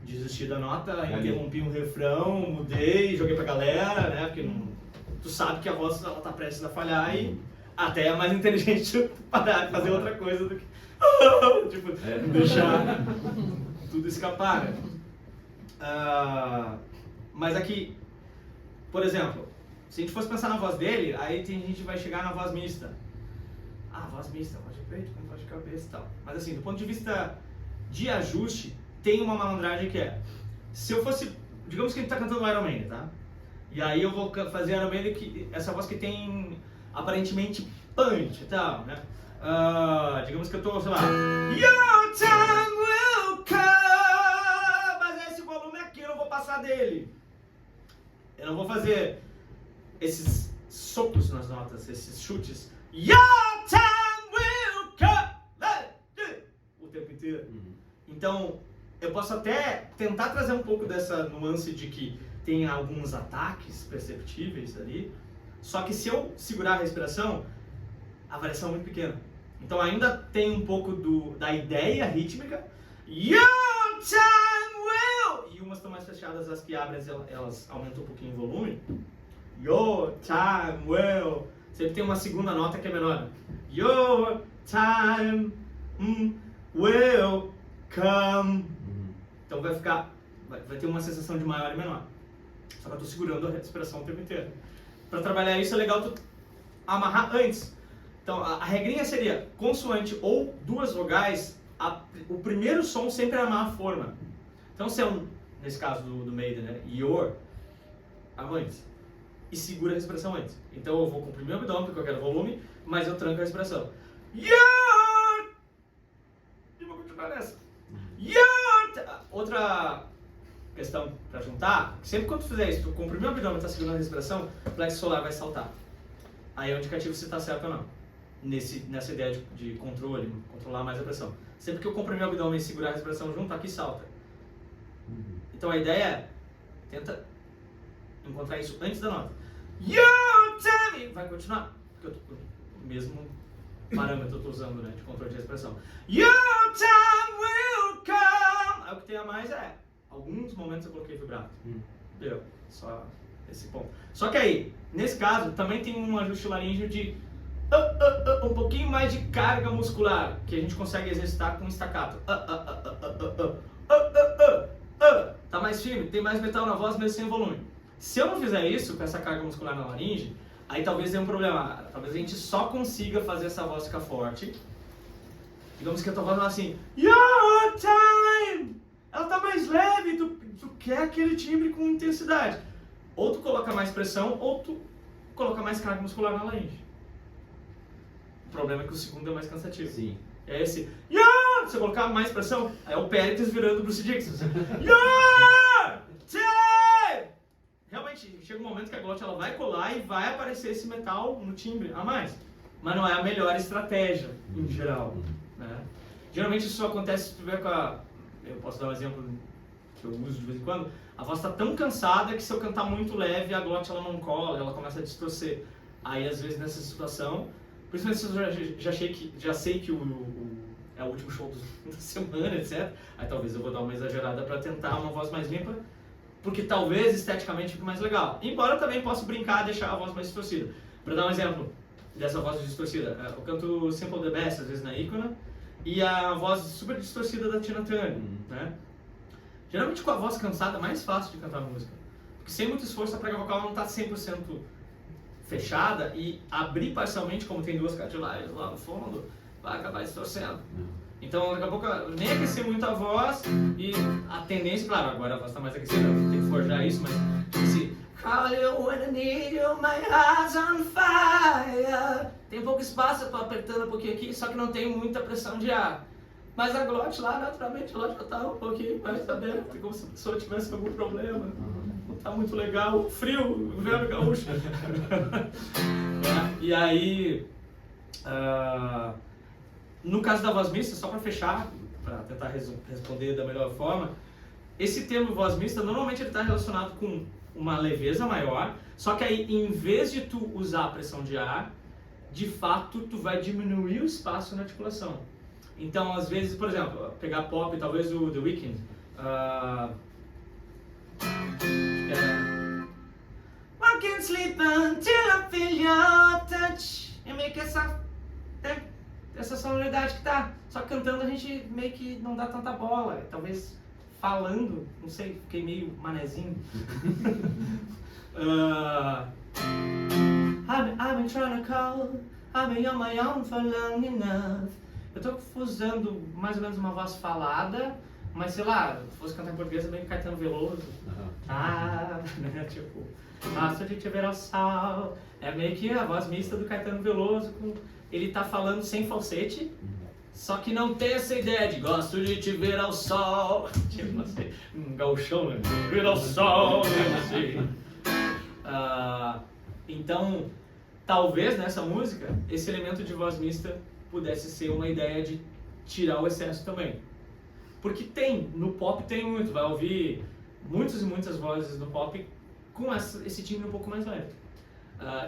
desistir da nota, interrompi um refrão, mudei, joguei pra galera, né, porque tu sabe que a voz, ela tá prestes a falhar e até é mais inteligente parar de fazer outra coisa do que, tipo, deixar tudo escapar, né? Mas aqui, por exemplo, se a gente fosse pensar na voz dele, aí a gente vai chegar na voz mista. Voz mista, voz de peito, com voz de cabeça e tal. Mas assim, do ponto de vista de ajuste, tem uma malandragem que se eu fosse, digamos que a gente tá cantando Iron Maiden, tá? E aí eu vou fazer Iron Maiden, essa voz que tem aparentemente punch e tal, né? Digamos que eu tô, sei lá, Your time will come, mas esse volume aqui eu não vou passar dele. Eu não vou fazer esses socos nas notas, esses chutes. Your time will come o tempo inteiro. Então, eu posso até tentar trazer um pouco dessa nuance de que tem alguns ataques perceptíveis ali, só que se eu segurar a respiração, a variação é muito pequena. Então ainda tem um pouco da ideia rítmica. Your time will... E umas estão mais fechadas, as que abrem, elas aumentam um pouquinho o volume. Your time will... Sempre tem uma segunda nota que é menor. Your time will come. Então vai ter uma sensação de maior e menor. Só que eu estou segurando a respiração o tempo inteiro. Para trabalhar isso é legal tu amarrar antes. Então a regrinha seria consoante ou duas vogais, o primeiro som sempre amar a forma. Então se é nesse caso do Maiden, né? Your, antes. E segura a respiração antes. Então eu vou comprimir o abdômen porque eu quero volume, mas eu tranco a respiração. Your! E vou continuar nessa. Your! Outra questão para juntar, sempre quando tu fizer isso, tu comprimir o abdômen e tá segurando a respiração, o plexo solar vai saltar. Aí é um indicativo se tá certo ou não. Nessa ideia de controle, controlar mais a pressão. Sempre que eu comprimir o abdômen e segurar a respiração junto, aqui salta. Então a ideia é, tenta encontrar isso antes da nota. Your time! Vai continuar, porque o mesmo parâmetro eu tô usando, né, de controle de respiração. Your time will come! Aí o que tem a mais alguns momentos eu coloquei vibrato. Entendeu? Só esse ponto. Só que aí, nesse caso, também tem um ajuste laríngeo de um pouquinho mais de carga muscular, que a gente consegue exercitar com staccato. Tá mais firme, tem mais metal na voz, mesmo sem volume. Se eu não fizer isso, com essa carga muscular na laringe, aí talvez dê um problema. Talvez a gente só consiga fazer essa voz ficar forte. Digamos que a tua voz fala assim, Your time! Ela tá mais leve, tu quer aquele timbre com intensidade. Ou tu coloca mais pressão, ou tu coloca mais carga muscular na laringe. O problema é que o segundo é mais cansativo. Sim. É esse, Your! Se eu colocar mais pressão, aí é o Péricles virando Bruce Dixon. Your time! Realmente, chega um momento que a glote ela vai colar e vai aparecer esse metal no timbre a mais. Mas não é a melhor estratégia, em geral. Né? Geralmente isso acontece se tu tiver com a... Eu posso dar um exemplo que eu uso de vez em quando. A voz está tão cansada que se eu cantar muito leve, a glote ela não cola, ela começa a distorcer. Aí, às vezes, nessa situação, principalmente se eu já sei que é o último show da semana, etc. Aí talvez eu vou dar uma exagerada para tentar uma voz mais limpa, porque talvez esteticamente fique mais legal. Embora eu também possa brincar e deixar a voz mais distorcida. Para dar um exemplo dessa voz distorcida, eu canto Simple the Best, às vezes na Icona, e a voz super distorcida da Tina Turner, né? Geralmente com a voz cansada é mais fácil de cantar música, porque sem muito esforço a prega vocal não está 100% fechada e abrir parcialmente, como tem duas cartilagens lá no fundo, vai acabar distorcendo. Então daqui a pouco nem aquecer muito a voz e a tendência, claro, agora a voz está mais aquecida, tem que forjar isso, mas assim, call you when I need you, my heart's on fire. Tem pouco espaço, eu tô apertando um pouquinho aqui, só que não tem muita pressão de ar. Mas a glote lá, naturalmente, a glote já tá um pouquinho mais aberta, como se a pessoa tivesse algum problema. Não tá muito legal, frio, inverno gaúcho. E aí, no caso da voz mista, só para fechar, para tentar responder da melhor forma, esse termo voz mista, normalmente ele está relacionado com uma leveza maior, só que aí, em vez de tu usar a pressão de ar, de fato, tu vai diminuir o espaço na articulação. Então, às vezes, por exemplo, pegar pop, talvez o The Weeknd, I can't sleep until I feel your touch. É meio que essa sonoridade que tá. Só que cantando a gente meio que não dá tanta bola. Talvez falando, não sei, fiquei meio manezinho. I've been trying to call, I've been on my own for long enough. Eu tô usando mais ou menos uma voz falada, mas sei lá, se fosse cantar em português é meio Caetano Veloso. Né, tipo, basta de te ver ao sol. É meio que a voz mista do Caetano Veloso, ele tá falando sem falsete, só que não tem essa ideia de gosto de te ver ao sol. Tipo, não sei, um gauchão, né? Ver ao sol, não sei. Então, talvez nessa música, esse elemento de voz mista pudesse ser uma ideia de tirar o excesso também. Porque no pop tem muito, vai ouvir muitas e muitas vozes no pop com esse timbre um pouco mais leve.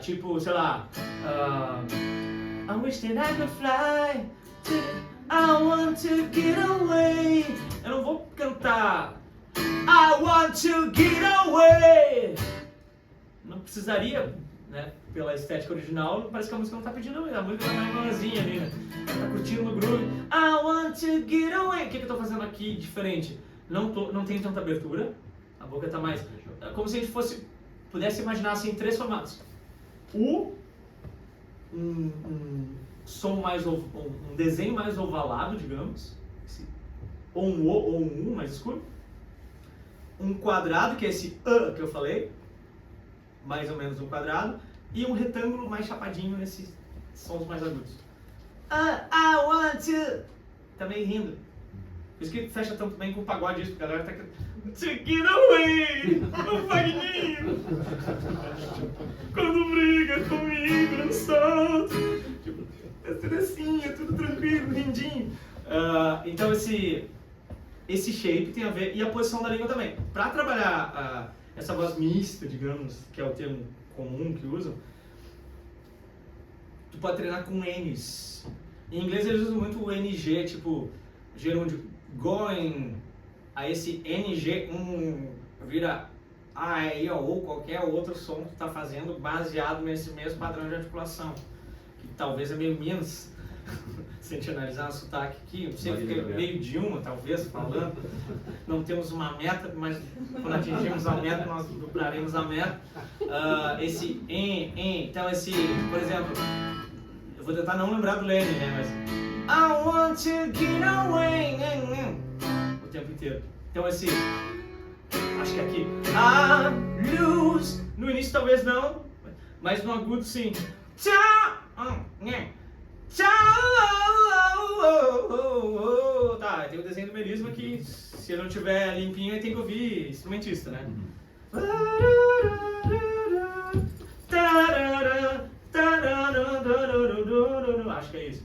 Tipo, sei lá, I wish that I could fly, I want to get away. Eu não vou cantar I want to get away. Não precisaria, né? Pela estética original, parece que a música não tá pedindo, a música tá mais manzinha ali, né? Ela tá curtindo no groove. I want to get away. O que eu tô fazendo aqui diferente? Não tem tanta abertura, a boca tá mais... Como se a gente pudesse imaginar assim, 3 formatos. Um som mais um desenho mais ovalado, digamos, ou um mais escuro. Um quadrado, que é esse que eu falei, mais ou menos um quadrado. E um retângulo mais chapadinho nesses sons mais agudos. I want to... Tá meio rindo. Por isso que fecha tanto bem com o pagode isso, porque a galera tá... To get away, o Vagninho. Quando briga comigo, não solto. Tipo, é tudo assim, é tudo tranquilo, lindinho. Então esse shape tem a ver, e a posição da língua também. Para trabalhar essa voz mista, digamos, que é o termo comum que usam, tu pode treinar com N's. Em inglês eles usam muito o NG, tipo, gerúndio going, aí esse NG vira A, ou qualquer outro som que tu tá fazendo baseado nesse mesmo padrão de articulação, que talvez é meio menos, sem te analisar o sotaque aqui, sempre fica meio de uma, talvez, falando. Não temos uma meta, mas quando atingirmos a meta, nós dobraremos a meta. Esse então esse, por exemplo, eu vou tentar não lembrar do Lenny, né, mas I want to get away, o tempo inteiro. Então esse, acho que aqui, I lose, no início talvez não, mas no agudo sim. Tá, tem o desenho do melisma que, se ele não tiver limpinho, aí tem que ouvir instrumentista, né? Acho que é isso.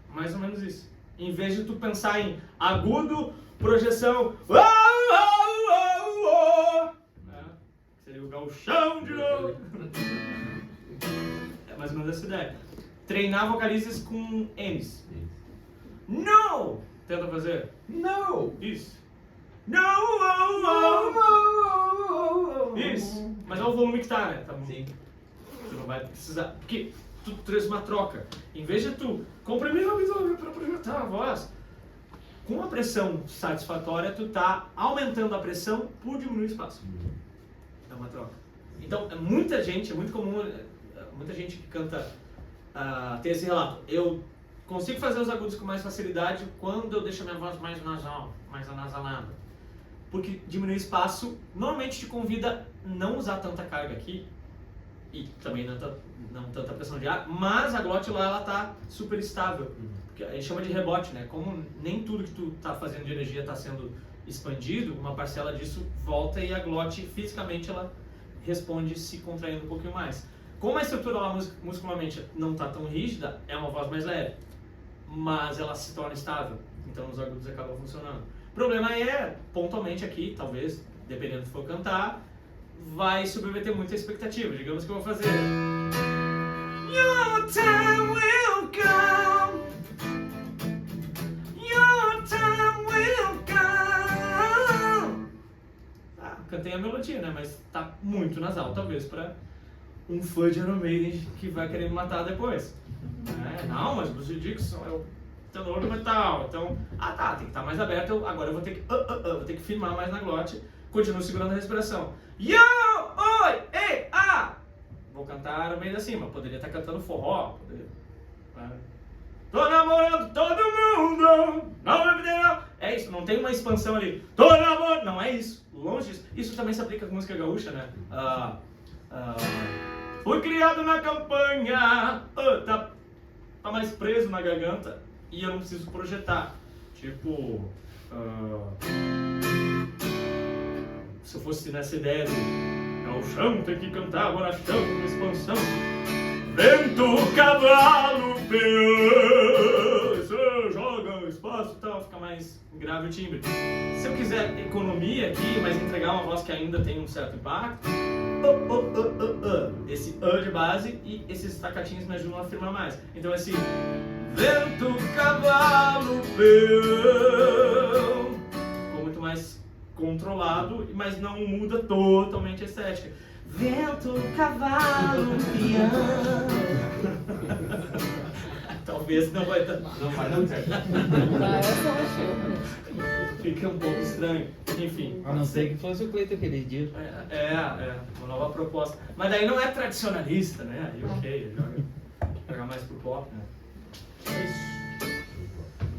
Mais ou menos isso. Em vez de tu pensar em agudo, projeção, seria o gauchão de novo. É mais ou menos essa ideia. Treinar vocalistas com N's. No! Tenta fazer. No! Isso. No! Isso. Mas olha o volume que tá, né? Tá, sim. Tu não vai precisar. Porque tu traz uma troca. Em vez de tu comprimir o abdômen para projetar a voz, com a pressão satisfatória, tu tá aumentando a pressão por diminuir o espaço. É uma troca. Então, muita gente, é muito comum, muita gente que canta ter esse relato. Eu consigo fazer os agudos com mais facilidade quando eu deixo a minha voz mais nasal, mais anasalada. Porque diminuir espaço normalmente te convida a não usar tanta carga aqui e também não tanta pressão de ar, mas a glote lá ela tá super estável. Porque a gente chama de rebote, né? Como nem tudo que tu tá fazendo de energia está sendo expandido, uma parcela disso volta e a glote fisicamente ela responde se contraindo um pouquinho mais. Como a estrutura lá muscularmente não está tão rígida, é uma voz mais leve, mas ela se torna estável, então os agudos acabam funcionando. O problema é, pontualmente aqui, talvez, dependendo do que for cantar, vai submeter muita expectativa. Digamos que eu vou fazer Your time will come, your time will come. Cantei a melodia, né? Mas tá muito nasal, talvez, para um fã de Iron Maiden que vai querer me matar depois. Não, mas Bruce Dickinson é o tenor do metal, então... tá, tem que estar mais aberto, agora eu vou ter que... vou ter que firmar mais na glote, continuo segurando a respiração. Yo, oi, ei, Vou cantar Iron Maiden acima, poderia estar cantando forró, poderia... Tô namorando todo mundo, não... É isso, não tem uma expansão ali. Tô namorando... Não é isso, longe disso. Isso também se aplica com música gaúcha, né? Fui criado na campanha, tá mais preso na garganta e eu não preciso projetar. Tipo, se eu fosse nessa ideia do gauchão tem que cantar, agora chão, uma expansão. Vento, cavalo, peão, você joga espaço e tal, fica mais grave o timbre. Se eu quiser economia aqui, mas entregar uma voz que ainda tem um certo impacto, esse de base e esses estacatinhos me ajudam a afirmar mais. Então esse vento, cavalo, peão ficou muito mais controlado, mas não muda totalmente a estética. Vento, cavalo, peão. Talvez não vai dar. Não vai dar certo. Fica um pouco estranho. Enfim. A não ser que fosse o Cleiton aquele dia. Uma nova proposta. Mas daí não é tradicionalista, né? Aí ok, joga mais pro pop, né? É isso.